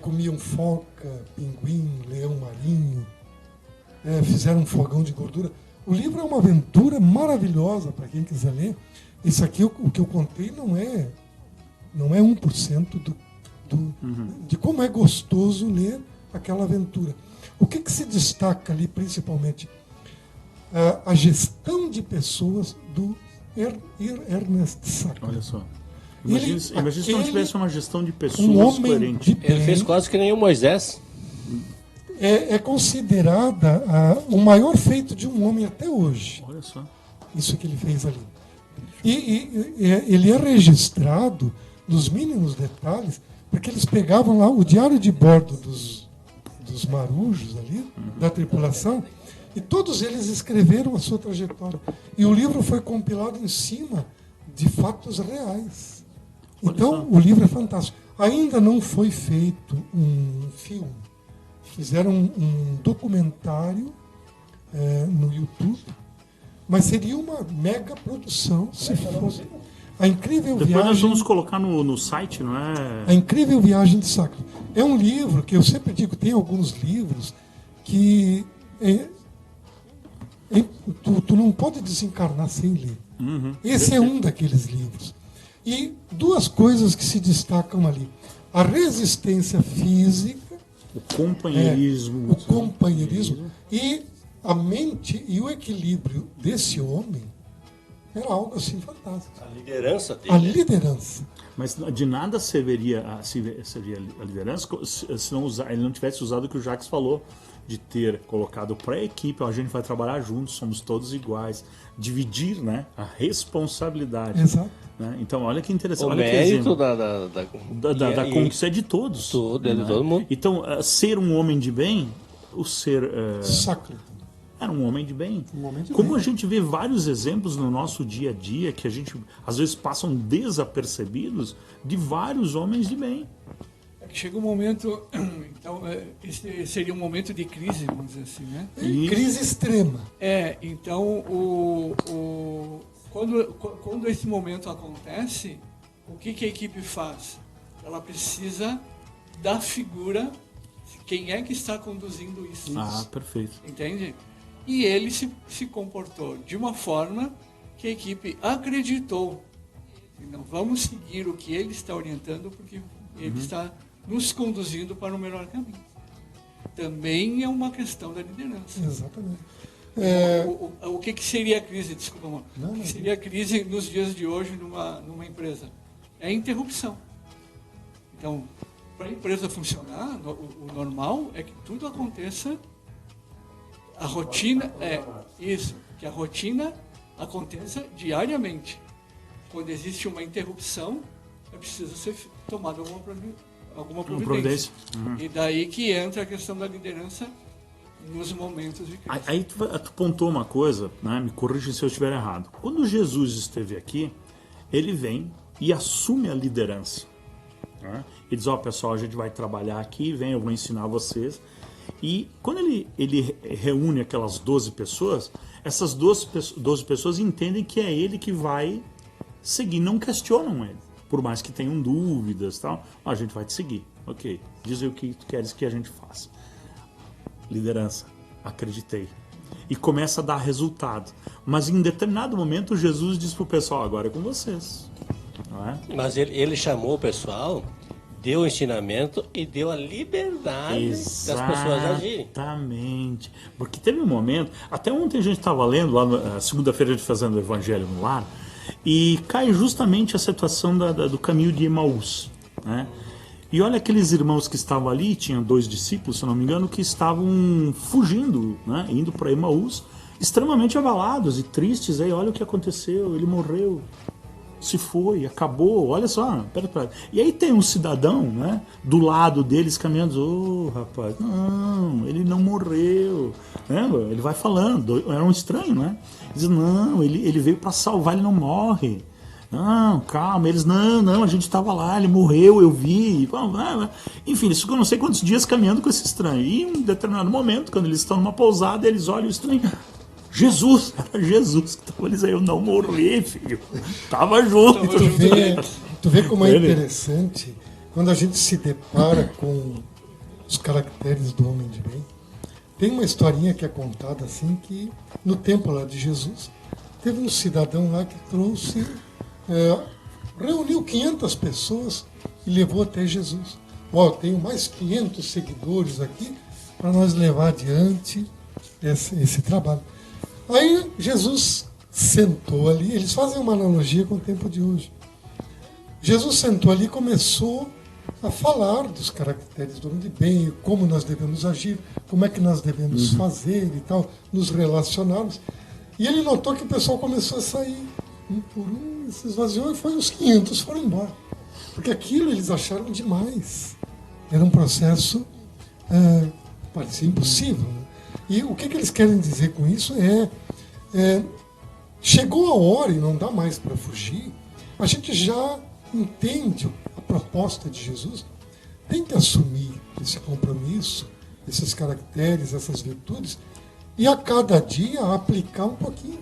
comiam foca, pinguim, leão marinho, fizeram um fogão de gordura. O livro é uma aventura maravilhosa para quem quiser ler. Isso aqui, o que eu contei, não é 1% de como é gostoso ler aquela aventura. O que se destaca ali, principalmente? A gestão de pessoas do Ernest Sacre. Olha só. Imagina se não tivesse uma gestão de pessoas homem coerente. Ele fez quase que nem o Moisés. É considerada o maior feito de um homem até hoje. Olha só. Isso que ele fez ali. E ele é registrado nos mínimos detalhes, porque eles pegavam lá o diário de bordo dos marujos ali, da tripulação, e todos eles escreveram a sua trajetória. E o livro foi compilado em cima de fatos reais. Então, o livro é fantástico. Ainda não foi feito um filme. Fizeram um documentário no YouTube, mas seria uma mega produção se fosse. A Incrível Depois Viagem... nós vamos colocar no site, não é? A Incrível Viagem de Sacre. É um livro que eu sempre digo, tem alguns livros que tu não pode desencarnar sem ler. Esse é um daqueles livros. E 2 coisas que se destacam ali. A resistência física, O companheirismo. e a mente e o equilíbrio desse homem era algo assim fantástico. A liderança dele. A liderança. Mas de nada serviria a liderança se não ele não tivesse usado o que o Jacques falou, de ter colocado para a equipe, a gente vai trabalhar juntos, somos todos iguais, dividir, né, a responsabilidade. Exato. Né? Então, olha que interessante. O olha mérito da conquista é de todos. Tudo, é de todo mundo. Então, ser um homem de bem, Sacre. era um homem de bem. A Como a gente vê vários exemplos no nosso dia a dia, que a gente às vezes passam desapercebidos, de vários homens de bem. Chega um momento, então, esse seria um momento de crise, vamos dizer assim, né? Crise extrema. Então, quando esse momento acontece, o que a equipe faz? Ela precisa da figura, quem é que está conduzindo isso. Ah, perfeito. Entende? E ele se comportou de uma forma que a equipe acreditou. Não vamos seguir o que ele está orientando, porque ele está nos conduzindo para o melhor caminho. Também é uma questão da liderança. Exatamente. O que seria a crise? Desculpa, amor. O que seria a crise nos dias de hoje numa empresa? É a interrupção. Então, para a empresa funcionar, o normal é que tudo aconteça. A rotina que a rotina aconteça diariamente. Quando existe uma interrupção, é preciso ser tomada alguma providência. E daí que entra a questão da liderança nos momentos de crise. Aí tu pontou uma coisa, né? Me corrija se eu estiver errado. Quando Jesus esteve aqui, ele vem e assume a liderança. Né? E diz, pessoal, a gente vai trabalhar aqui, eu vou ensinar vocês. E quando ele reúne aquelas 12 pessoas, essas 12 pessoas entendem que é ele que vai seguir, não questionam ele. Por mais que tenham dúvidas e tal, a gente vai te seguir. Ok, diz aí o que tu queres que a gente faça. Liderança. acreditei. E começa a dar resultado. Mas em determinado momento Jesus diz pro pessoal, agora é com vocês. Não é? Mas ele chamou o pessoal, deu o ensinamento e deu a liberdade das pessoas agirem. Exatamente. Porque teve um momento, até ontem a gente estava lendo, lá na segunda-feira a gente fazendo o Evangelho no Lar, e cai justamente a situação do caminho de Emaús, né? E olha aqueles irmãos que estavam ali, tinha 2 discípulos, se eu não me engano, que estavam fugindo, né? Indo para Emaús, extremamente abalados e tristes. Aí olha o que aconteceu, ele morreu, se foi, acabou, olha só. Pera. E aí tem um cidadão, né, do lado deles caminhando, rapaz, não, ele não morreu, né? Ele vai falando, era um estranho, né? Diz, não, ele veio para salvar, ele não morre. Não, calma, eles, não, a gente estava lá, ele morreu, eu vi. Enfim, eles ficam não sei quantos dias caminhando com esse estranho. E em um determinado momento, quando eles estão numa pousada, eles olham o estranho. Jesus, era Jesus que estava ali, eu não morri, filho. Tava junto. Tu vê como é interessante quando a gente se depara com os caracteres do homem de bem. Tem uma historinha que é contada assim, que no tempo lá de Jesus, teve um cidadão lá que trouxe, reuniu 500 pessoas e levou até Jesus. Tenho mais 500 seguidores aqui para nós levar adiante esse trabalho. Aí Jesus sentou ali, eles fazem uma analogia com o tempo de hoje. Jesus sentou ali e começou a falar dos caracteres do homem de bem, como nós devemos agir, como é que nós devemos fazer e tal, nos relacionarmos. E ele notou que o pessoal começou a sair, um por um, se esvaziou, e foi os 500 foram embora. Porque aquilo eles acharam demais. Era um processo, parecia impossível, né? E o que eles querem dizer com isso chegou a hora e não dá mais para fugir, a gente já entende a proposta de Jesus, tem que assumir esse compromisso, esses caracteres, essas virtudes, e a cada dia aplicar um pouquinho.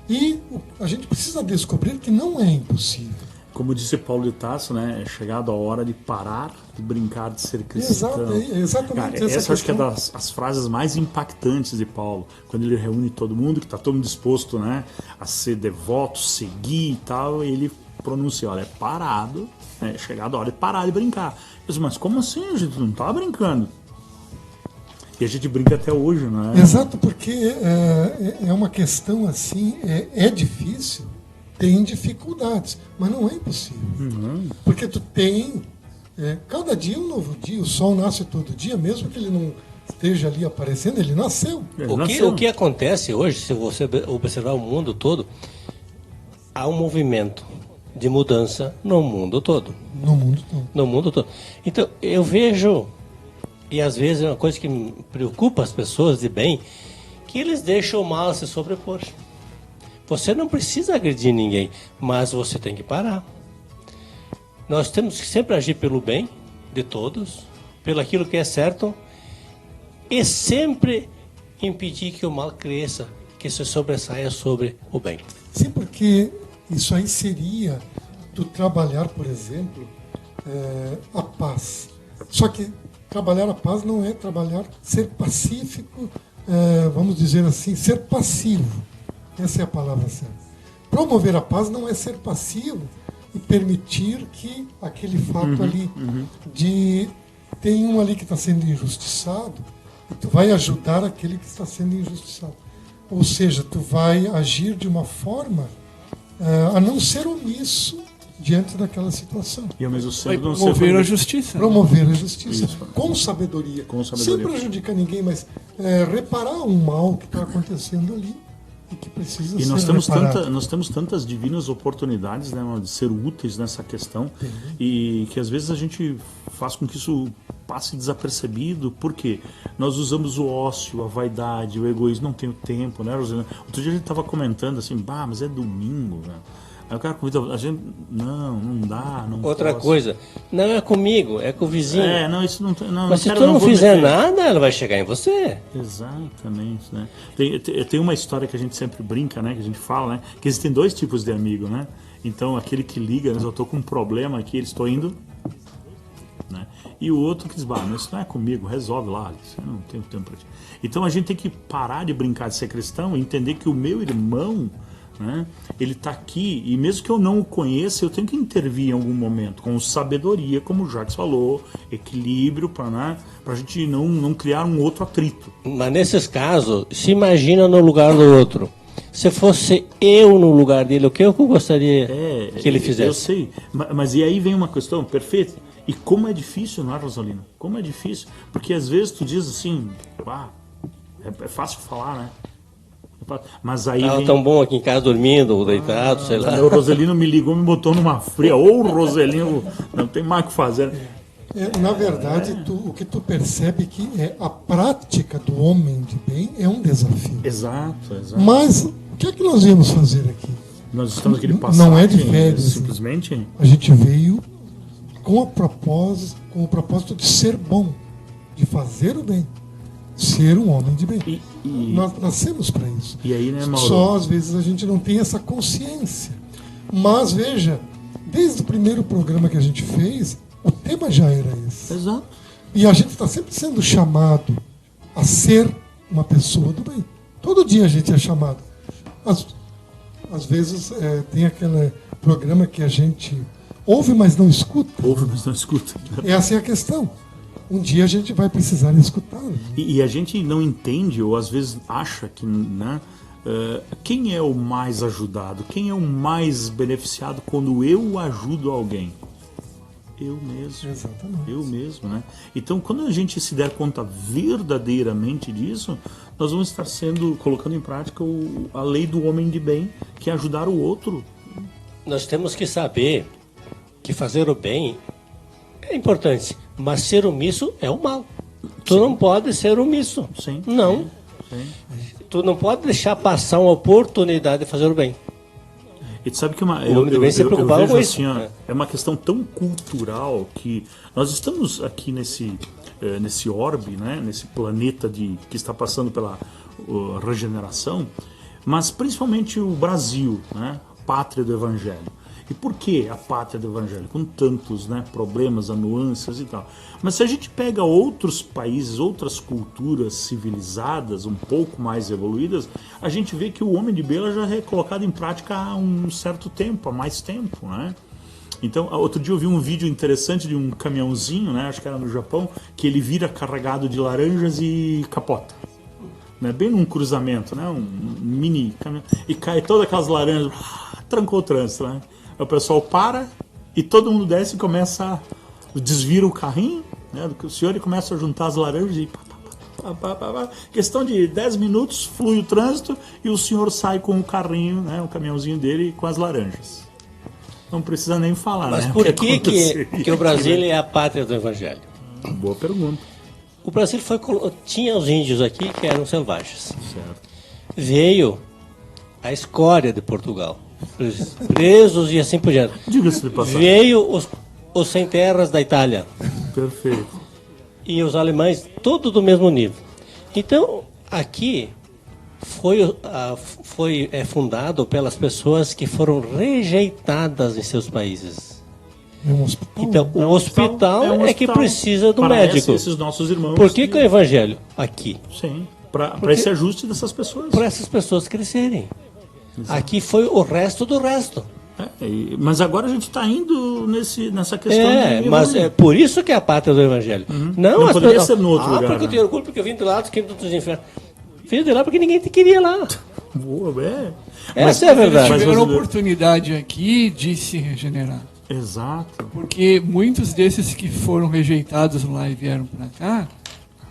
E a gente precisa descobrir que não é impossível. Como disse Paulo de Tarso, né? É chegado a hora de parar de brincar de ser cristão. Exatamente. Cara, essa acho que é das frases mais impactantes de Paulo, quando ele reúne todo mundo, que está todo mundo disposto, né, a ser devoto, seguir e tal, e ele pronuncia, olha, é parado, é chegado a hora de parar de brincar. Eu disse, mas como assim? A gente não estava brincando. E a gente brinca até hoje, não é? Exato, porque é uma questão assim, é difícil, tem dificuldades, mas não é impossível. Porque tu tem, cada dia um novo dia, o sol nasce todo dia, mesmo que ele não esteja ali aparecendo, ele nasceu. O que acontece hoje, se você observar o mundo todo, há um movimento de mudança no mundo todo. No mundo todo. Então, eu vejo, e às vezes é uma coisa que me preocupa as pessoas de bem, que eles deixam o mal se sobrepor. Você não precisa agredir ninguém, mas você tem que parar. Nós temos que sempre agir pelo bem de todos, pelo aquilo que é certo, e sempre impedir que o mal cresça, que se sobressaia sobre o bem. Sim, porque isso aí seria tu trabalhar, por exemplo, a paz. Só que trabalhar a paz não é ser pacífico, vamos dizer assim, ser passivo. Essa é a palavra certa. Promover a paz não é ser passivo e permitir que aquele fato ali tem um ali que está sendo injustiçado e tu vai ajudar aquele que está sendo injustiçado. Ou seja, tu vai agir de uma forma a não ser omisso diante daquela situação. E ao mesmo tempo promover a justiça. Promover a justiça. Isso. Com sabedoria. Sem prejudicar ninguém, mas reparar um mal que está acontecendo ali. Que precisa e nós temos tantas divinas oportunidades, né, de ser úteis nessa questão, e que às vezes a gente faz com que isso passe desapercebido, porque nós usamos o ócio, a vaidade, o egoísmo, não tenho tempo, né, Rosana? Outro dia a gente estava comentando assim, mas é domingo, né? Aí o cara convida a gente, não dá, não Outra posso. coisa, não é comigo, é com o vizinho. Isso não tem. Mas se tu não fizer nada, ela vai chegar em você. Exatamente, né? Tem uma história que a gente sempre brinca, né? Que a gente fala, né? Que existem 2 tipos de amigo, né? Então, aquele que liga, eu estou com um problema aqui, eles estão indo, né? E o outro que diz, mas isso não é comigo, resolve lá, eu não tenho tempo para ti. Então a gente tem que parar de brincar de ser cristão e entender que o meu irmão, né, ele está aqui, e mesmo que eu não o conheça, eu tenho que intervir em algum momento, com sabedoria, como o Jacques falou, equilíbrio, para a gente não criar um outro atrito. Mas nesses casos, se imagina no lugar do outro. Se fosse eu no lugar dele, o que eu gostaria que ele fizesse? Eu sei, mas e aí vem uma questão, perfeito. E como é difícil, não é, Rosalina? Como é difícil. Porque às vezes tu diz assim, é fácil falar, né? Mas aí Estava tão bom aqui em casa dormindo ou deitado, sei lá. O Roselino me ligou, me botou numa fria. Ô, Roselino, não tem mais o que fazer. Na verdade, o que tu percebe que a prática do homem de bem é um desafio. Exato. Mas o que é que nós viemos fazer aqui? Nós estamos aqui de passagem. Não é de férias. Simplesmente. A gente veio com o propósito de ser bom, de fazer o bem, ser um homem de bem. Nós nascemos para isso. E aí, né, Mauro? Só às vezes a gente não tem essa consciência. Mas veja, desde o primeiro programa que a gente fez, o tema já era esse. Exato. E a gente está sempre sendo chamado a ser uma pessoa do bem. Todo dia a gente é chamado. Às vezes tem aquele programa que a gente ouve, mas não escuta. Ouve, mas não escuta. Essa é a questão. Um dia a gente vai precisar escutar. E a gente não entende, ou às vezes acha que, né, quem é o mais ajudado, quem é o mais beneficiado quando eu ajudo alguém? Eu mesmo. Exatamente. Eu mesmo, né? Então, quando a gente se der conta verdadeiramente disso, nós vamos estar colocando em prática a lei do homem de bem, que é ajudar o outro. Nós temos que saber que fazer o bem é importante, mas ser omisso é o mal. Tu não pode ser omisso. Sim. Não. Sim. Tu não pode deixar passar uma oportunidade de fazer o bem. E tu sabe que eu vejo assim, é uma questão tão cultural que nós estamos aqui nesse orbe, né, nesse planeta que está passando pela regeneração, mas principalmente o Brasil, né, pátria do Evangelho. E por que a pátria do Evangelho? Com tantos, né, problemas, nuances e tal. Mas se a gente pega outros países, outras culturas civilizadas, um pouco mais evoluídas, a gente vê que o homem de bem já é colocado em prática há um certo tempo, há mais tempo, né? Então, outro dia eu vi um vídeo interessante de um caminhãozinho, né, acho que era no Japão, que ele vira carregado de laranjas e capota. Né, bem num cruzamento, né, um mini caminhão, e cai todas aquelas laranjas, trancou o trânsito, né? O pessoal para e todo mundo desce e começa desvira o carrinho, né, do senhor, e começa a juntar as laranjas e questão de 10 minutos flui o trânsito e o senhor sai com o carrinho, né, o caminhãozinho dele com as laranjas. Não precisa nem falar. Mas né, por que o Brasil é a pátria do Evangelho? Boa pergunta. O Brasil tinha os índios aqui que eram selvagens. Certo. Veio a escória de Portugal, presos e assim por diante. Diga-se de passagem. Veio os sem terras da Itália. Perfeito. E os alemães, todos do mesmo nível. Então, aqui foi fundado pelas pessoas que foram rejeitadas em seus países. É um hospital. Então, o hospital é que precisa do médico. Esses nossos irmãos. Por que o Evangelho aqui? Sim, para esse ajuste dessas pessoas. Para essas pessoas crescerem. Exato. Aqui foi o resto do resto. Mas agora a gente está indo nessa questão. Mas é por isso que é a pátria do Evangelho. Uhum. Não poderia ser no outro lugar. Porque eu tenho orgulho, porque eu vim de lá dos quintos dos infernos. Vim de lá porque ninguém te queria lá. Boa, Essa é a verdade. Eles tiveram oportunidade aqui de se regenerar. Exato. Porque muitos desses que foram rejeitados lá e vieram para cá,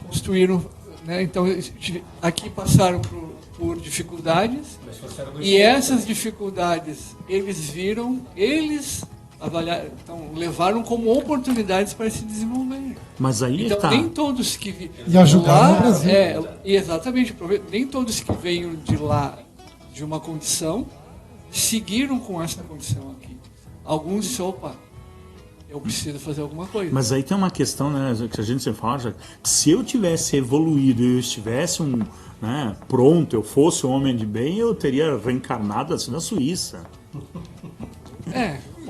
construíram, né? Então aqui passaram por dificuldades, e essas dificuldades eles avaliaram, então levaram como oportunidades para se desenvolver. Mas aí então nem todos que e ajudaram o Brasil. Exatamente, nem todos que veio de lá de uma condição seguiram com essa condição aqui. Alguns disseram, opa, eu preciso fazer alguma coisa. Mas aí tem uma questão, né, que a gente sempre fala, que se eu tivesse evoluído, eu estivesse pronto, eu fosse um homem de bem, eu teria reencarnado assim na Suíça.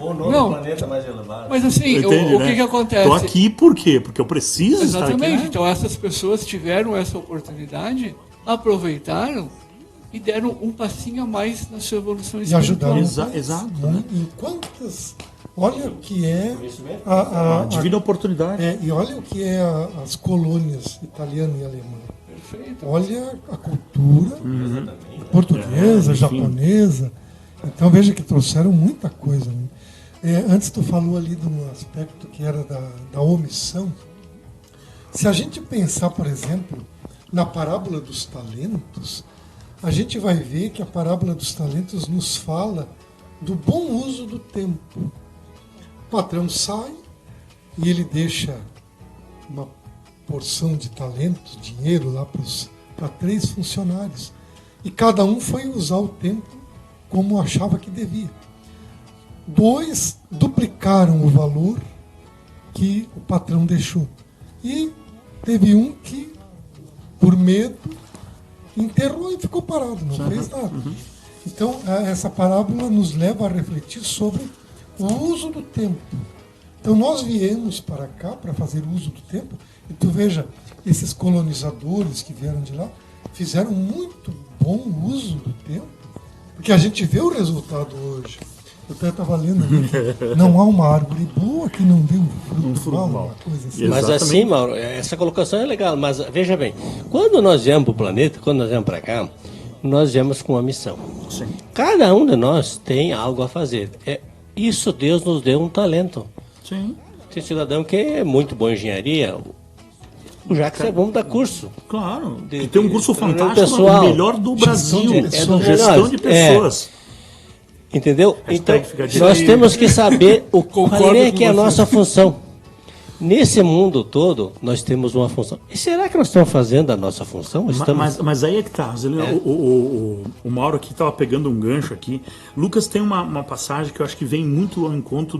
Ou no Não. planeta mais elevado. Mas assim, Entende, o né? que acontece? Tô aqui por quê? Porque eu preciso estar aqui. Exatamente. Né? Então essas pessoas tiveram essa oportunidade, aproveitaram e deram um passinho a mais na sua evolução E espiritual. ajudaram. Exato. Né? Em quantas... Olha o que é A divina oportunidade. e olha o que é as colônias italiana e alemã. Perfeito. Olha a cultura portuguesa, japonesa. Então veja que trouxeram muita coisa. Né? Antes tu falou ali de um aspecto que era da omissão. Se a gente pensar, por exemplo, na parábola dos talentos, a gente vai ver que a parábola dos talentos nos fala do bom uso do tempo. O patrão sai e ele deixa uma porção de talentos, dinheiro lá para 3 funcionários. E cada um foi usar o tempo como achava que devia. 2 duplicaram o valor que o patrão deixou. E teve um que, por medo, enterrou e ficou parado, não fez nada. Então, essa parábola nos leva a refletir sobre o uso do tempo. Então, nós viemos para cá para fazer uso do tempo, e tu veja, esses colonizadores que vieram de lá fizeram muito bom uso do tempo, porque a gente vê o resultado hoje. Eu até estava lendo ali que não há uma árvore boa que não dê um fruto mal, uma coisa assim. Mas Exatamente. assim, Mauro, essa colocação é legal, mas veja bem, quando nós viemos para o planeta, quando nós viemos para cá, nós viemos com uma missão. Sim. Cada um de nós tem algo a fazer. Isso Deus nos deu um talento. Sim. Tem cidadão que é muito bom em engenharia, o Jacques é bom dar curso. Claro. De- Tem um curso de- fantástico, pessoal. o melhor do Brasil. de É pessoas. do gestão de pessoas. Entendeu? Hashtag Então, fica a dica. nós temos que saber qual Concordo é com que é a você. nossa função. Nesse mundo todo, nós temos uma função. E será que nós estamos fazendo a nossa função? Mas aí é que tá. O Mauro aqui estava pegando um gancho aqui. Lucas tem uma passagem que eu acho que vem muito ao encontro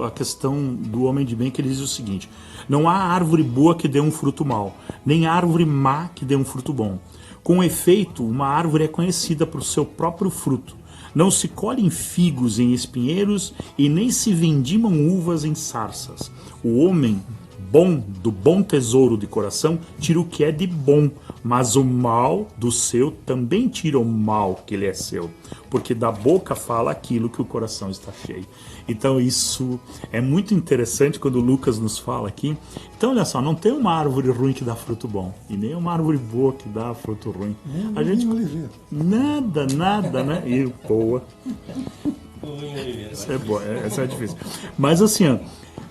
a questão do homem de bem, que ele diz o seguinte: não há árvore boa que dê um fruto mau, nem árvore má que dê um fruto bom. Com efeito, uma árvore é conhecida por seu próprio fruto. Não se colhem figos em espinheiros e nem se vendimam uvas em sarças. O homem bom, do bom tesouro de coração, tira o que é de bom, mas o mal do seu também tira o mal que ele é seu, porque da boca fala aquilo que o coração está cheio. Então isso é muito interessante quando o Lucas nos fala aqui. Então olha só, não tem uma árvore ruim que dá fruto bom, e nem uma árvore boa que dá fruto ruim. A gente nada, né? E boa. Isso é bom, essa é difícil. Mas assim, ó,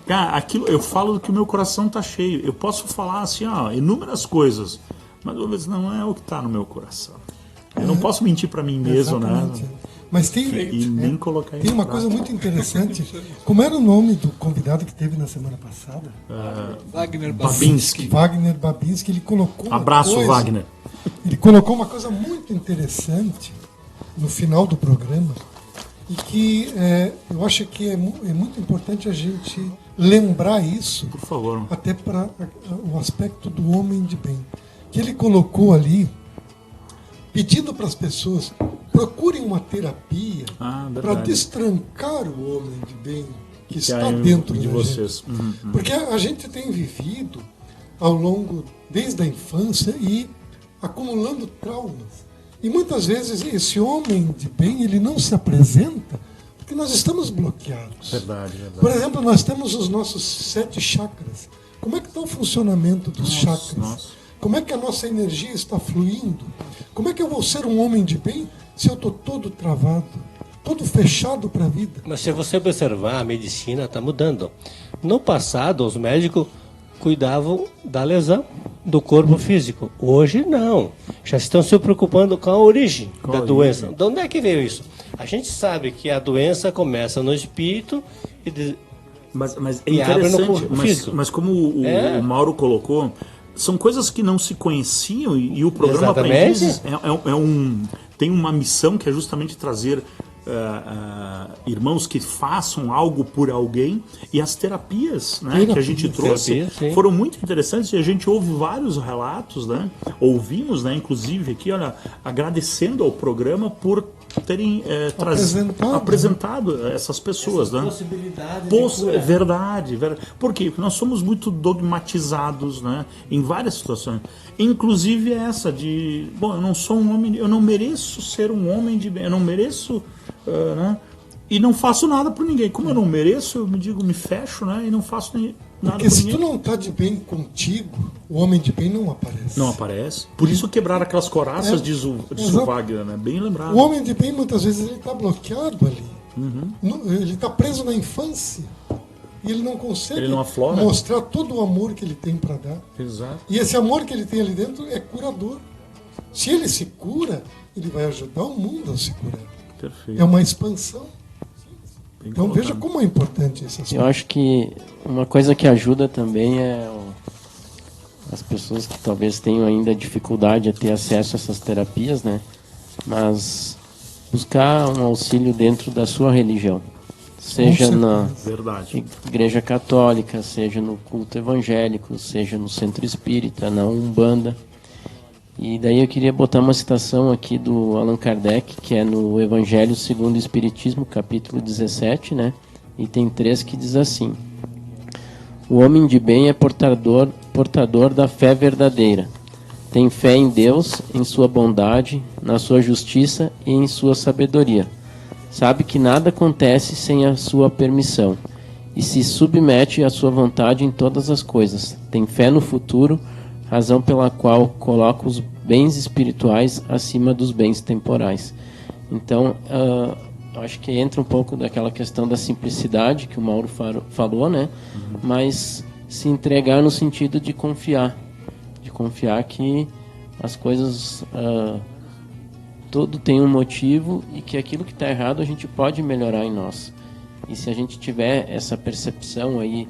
cara, aquilo, eu falo do que o meu coração tá cheio. Eu posso falar assim, ó, inúmeras coisas, mas às vezes não é o que está no meu coração. Eu não posso mentir para mim mesmo, Exatamente. né? Mas tem, E nem colocar tem em uma prática. coisa muito interessante. Como era o nome do convidado que teve na semana passada? Wagner Babinski. Wagner Babinski. Ele colocou uma Abraço, coisa- Wagner. Ele colocou uma coisa muito interessante no final do programa e que eu acho que é muito importante a gente lembrar isso, Por favor. até para o aspecto do homem de bem. Que ele colocou ali, pedindo para as pessoas, procurem uma terapia Verdade. para destrancar o homem de bem que está há dentro de da vocês. gente. Porque a gente tem vivido ao longo, desde a infância, e acumulando traumas. E muitas vezes esse homem de bem, ele não se apresenta porque nós estamos bloqueados. Verdade. Por exemplo, nós temos os nossos 7 chakras. Como é que está o funcionamento dos chakras? nossa. Como é que a nossa energia está fluindo? Como é que eu vou ser um homem de bem se eu estou todo travado, todo fechado para a vida? Mas se você observar, a medicina está mudando. No passado, os médicos cuidavam da lesão do corpo físico. Hoje, não. Já estão se preocupando com a origem da doença. De onde é que veio isso? A gente sabe que a doença começa no espírito e Mas é E abre no interessante, corpo físico. mas como o Mauro colocou, são coisas que não se conheciam e o programa Exatamente. Aprendizes tem uma missão que é justamente trazer irmãos que façam algo por alguém, e as terapias, né, que a gente trouxe Terapia, sim. foram muito interessantes, e a gente ouve vários relatos, né, ouvimos, né, inclusive aqui, olha, agradecendo ao programa por terem apresentado essas pessoas, essa né? Possibilidade de cura. Verdade. Por quê? Porque nós somos muito dogmatizados, né? Em várias situações. Inclusive essa de, bom, eu não sou um homem, eu não mereço ser um homem de bem, eu não mereço, né? E não faço nada por ninguém. Como eu não mereço, eu me fecho, né? E não faço nada por ninguém. Porque se tu não está de bem contigo, o homem de bem não aparece. Não aparece. Por isso quebraram aquelas coraças de Zulwagner, né? Bem lembrado. O homem de bem, muitas vezes, ele está bloqueado ali. Ele está preso na infância. E ele não consegue mostrar todo o amor que ele tem para dar. Exato. E esse amor que ele tem ali dentro é curador. Se ele se cura, ele vai ajudar o mundo a se curar. Perfeito. É uma expansão. Bem Então colocado. veja como é importante esse aspecto. Eu acho que uma coisa que ajuda também é as pessoas que talvez tenham ainda dificuldade a ter acesso a essas terapias, né? Mas buscar um auxílio dentro da sua religião. Seja na Verdade. igreja católica, seja no culto evangélico, seja no centro espírita, na Umbanda. E daí eu queria botar uma citação aqui do Allan Kardec, que é no Evangelho segundo o Espiritismo, capítulo 17, né? Item 3, que diz assim: o homem de bem é portador da fé verdadeira. Tem fé em Deus, em sua bondade, na sua justiça e em sua sabedoria. Sabe que nada acontece sem a sua permissão e se submete à sua vontade em todas as coisas. Tem fé no futuro, razão pela qual coloca os bens espirituais acima dos bens temporais. Então, acho que entra um pouco daquela questão da simplicidade que o Mauro falou, né? Mas se entregar no sentido de confiar que as coisas, tudo tem um motivo e que aquilo que está errado a gente pode melhorar em nós. E se a gente tiver essa percepção aí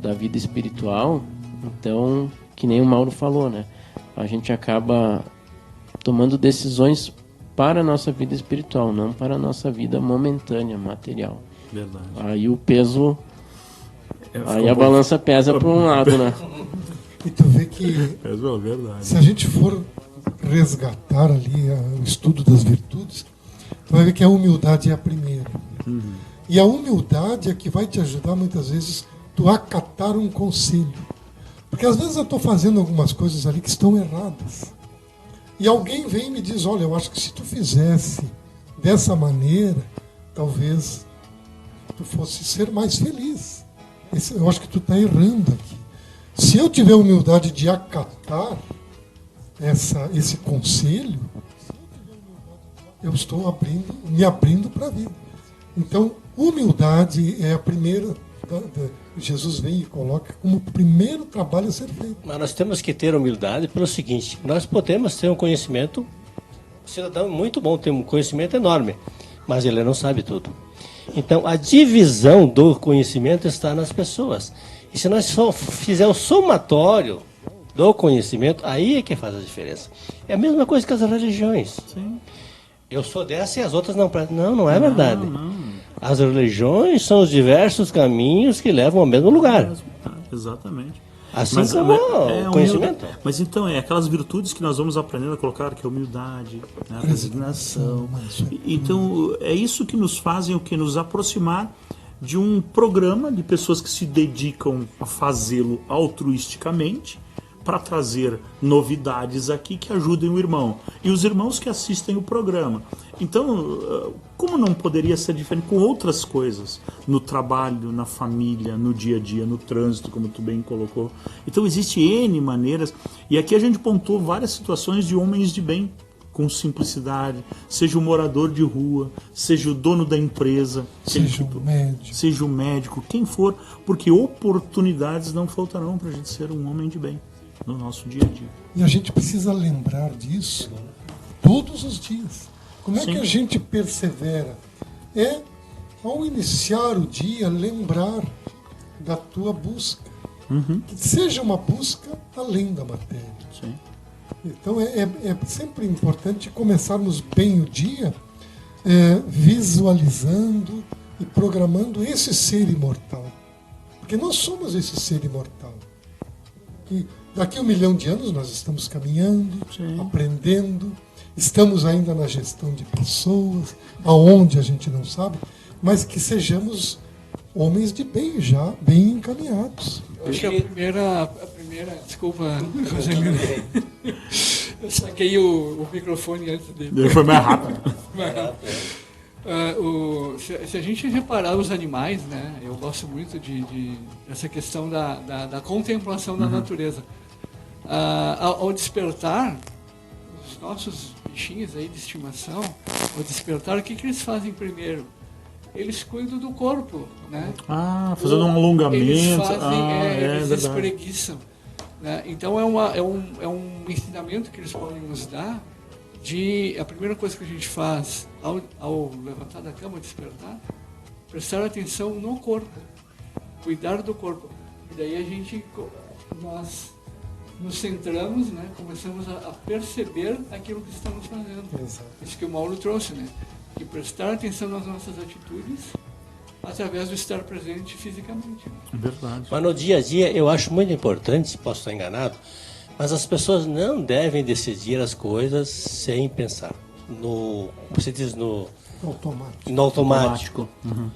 da vida espiritual, então, que nem o Mauro falou, né? A gente acaba tomando decisões para a nossa vida espiritual, não para a nossa vida momentânea, material. Verdade. Aí o peso... Aí a balança pesa para um lado, né? E tu vê que verdade. se a gente for resgatar ali o estudo das virtudes, tu vai ver que a humildade é a primeira. E a humildade é que vai te ajudar muitas vezes tu acatar um conselho. Porque às vezes eu estou fazendo algumas coisas ali que estão erradas. E alguém vem e me diz, olha, eu acho que se tu fizesse dessa maneira, talvez tu fosse ser mais feliz. Eu acho que tu está errando aqui. Se eu tiver a humildade de acatar esse conselho, eu estou me abrindo para a vida. Então, humildade é a primeira... Jesus vem e coloca como o primeiro trabalho a ser feito. Mas nós temos que ter humildade pelo seguinte: nós podemos ter um conhecimento, o cidadão muito bom, tem um conhecimento enorme, mas ele não sabe tudo. Então a divisão do conhecimento está nas pessoas. E se nós só fizer o somatório do conhecimento, aí é que faz a diferença. É a mesma coisa que as religiões. Sim. Eu sou dessa e as outras não. Não é verdade. Não. As religiões são os diversos caminhos que levam ao mesmo lugar. Exatamente. Assim como o conhecimento. Mas então, é aquelas virtudes que nós vamos aprendendo a colocar, que é a humildade, né, a resignação. Então, é isso que nos fazem, o que nos aproximar de um programa de pessoas que se dedicam a fazê-lo altruisticamente, para trazer novidades aqui que ajudem o irmão. E os irmãos que assistem o programa. Então, como não poderia ser diferente com outras coisas? No trabalho, na família, no dia a dia, no trânsito, como tu bem colocou. Então, existe N maneiras. E aqui a gente pontuou várias situações de homens de bem, com simplicidade. Seja o morador de rua, seja o dono da empresa, seja o médico, quem for. Porque oportunidades não faltarão para a gente ser um homem de bem no nosso dia a dia. E a gente precisa lembrar disso todos os dias. Como é que a gente persevera? É, ao iniciar o dia, lembrar da tua busca. Que seja uma busca além da matéria. Sim. Então é sempre importante começarmos bem o dia visualizando e programando esse ser imortal. Porque nós somos esse ser imortal. E daqui a 1 milhão de anos nós estamos caminhando, aprendendo, estamos ainda na gestão de pessoas, aonde a gente não sabe, mas que sejamos homens de bem já, bem encaminhados. Eu acho que a primeira desculpa, Roselino, eu saquei o microfone antes dele. Ele foi mais rápido. Se a gente reparar os animais, né, eu gosto muito dessa questão da contemplação da natureza. Ao despertar, os nossos bichinhos aí de estimação, ao despertar, o que eles fazem primeiro? Eles cuidam do corpo, né? Fazendo um alongamento. Eles fazem, eles verdade. espreguiçam. Né? Então é um ensinamento que eles podem nos dar de a primeira coisa que a gente faz ao levantar da cama, despertar, prestar atenção no corpo, cuidar do corpo. E daí nós nos centramos, né? Começamos a perceber aquilo que estamos fazendo. Exato. Isso que o Mauro trouxe, né? Que prestar atenção nas nossas atitudes através do estar presente fisicamente. Verdade. Mas no dia a dia eu acho muito importante, posso estar enganado, mas as pessoas não devem decidir as coisas sem pensar. Você diz no automático. Uhum.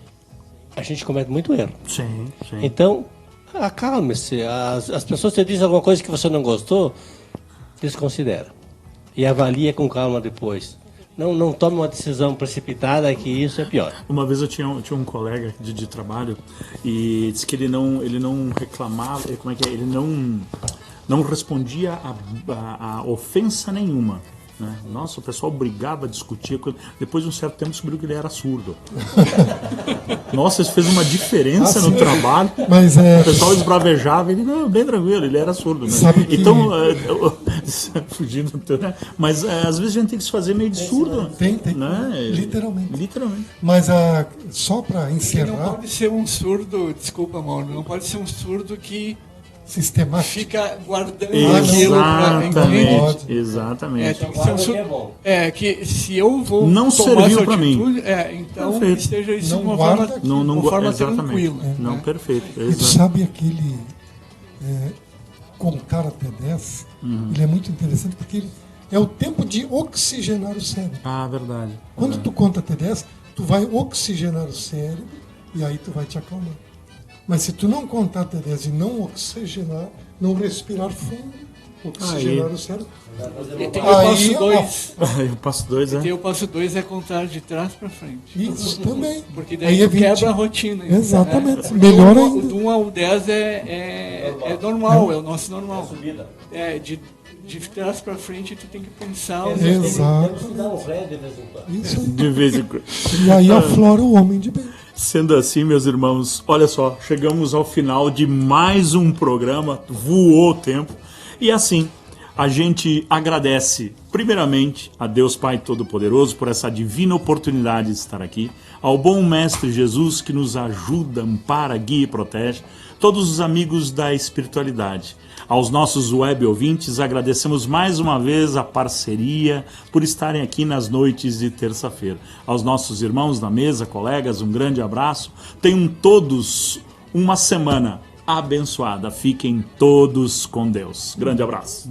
A gente comete muito erro. Sim. Então, acalme-se. As pessoas te dizem alguma coisa que você não gostou, desconsidera. E avalia com calma depois. Não tome uma decisão precipitada, que isso é pior. Uma vez eu tinha um colega de trabalho e disse que ele não reclamava, ele não respondia a ofensa nenhuma. Né? Nossa, o pessoal brigava, discutia. Depois de um certo tempo descobriu que ele era surdo. Nossa, isso fez uma diferença no trabalho. Mas, o pessoal esbravejava, ele não, bem tranquilo, ele era surdo. Né? Então, fugindo, né? Mas às vezes a gente tem que se fazer meio de surdo. Tem, né? Literalmente. Mas só para encerrar... Não pode ser um surdo, desculpa, Mauro, não pode ser um surdo que sistemático. Fica guardando aquilo para Exatamente. Tem que ser um surdo. Que se eu vou não serviu para mim. Então perfeito. Esteja isso de uma forma tranquila. Não, perfeito. E tu sabe aquele contar até 10, ele é muito interessante porque ele é o tempo de oxigenar o cérebro. Verdade. Quando tu conta até 10, tu vai oxigenar o cérebro e aí tu vai te acalmar. Mas se tu não contar até 10 e não oxigenar, não respirar fundo, oxigenar o cérebro... E tem o passo 2. O passo 2 Tem o passo 2 é contar de trás para frente. Isso também. Porque daí tu quebra a rotina. Exatamente. Melhor ainda. Do 1 ao 10 é normal, é o nosso normal. De trás para frente tu tem que pensar... Exato. Isso aí. De vez em quando. E aí aflora o homem de bem. Sendo assim, meus irmãos, olha só, chegamos ao final de mais um programa, voou o tempo, e assim, a gente agradece, primeiramente, a Deus Pai Todo-Poderoso por essa divina oportunidade de estar aqui, ao bom Mestre Jesus que nos ajuda, ampara, guia e protege, todos os amigos da espiritualidade. Aos nossos web ouvintes, agradecemos mais uma vez a parceria por estarem aqui nas noites de terça-feira. Aos nossos irmãos da mesa, colegas, um grande abraço. Tenham todos uma semana abençoada. Fiquem todos com Deus. Grande abraço.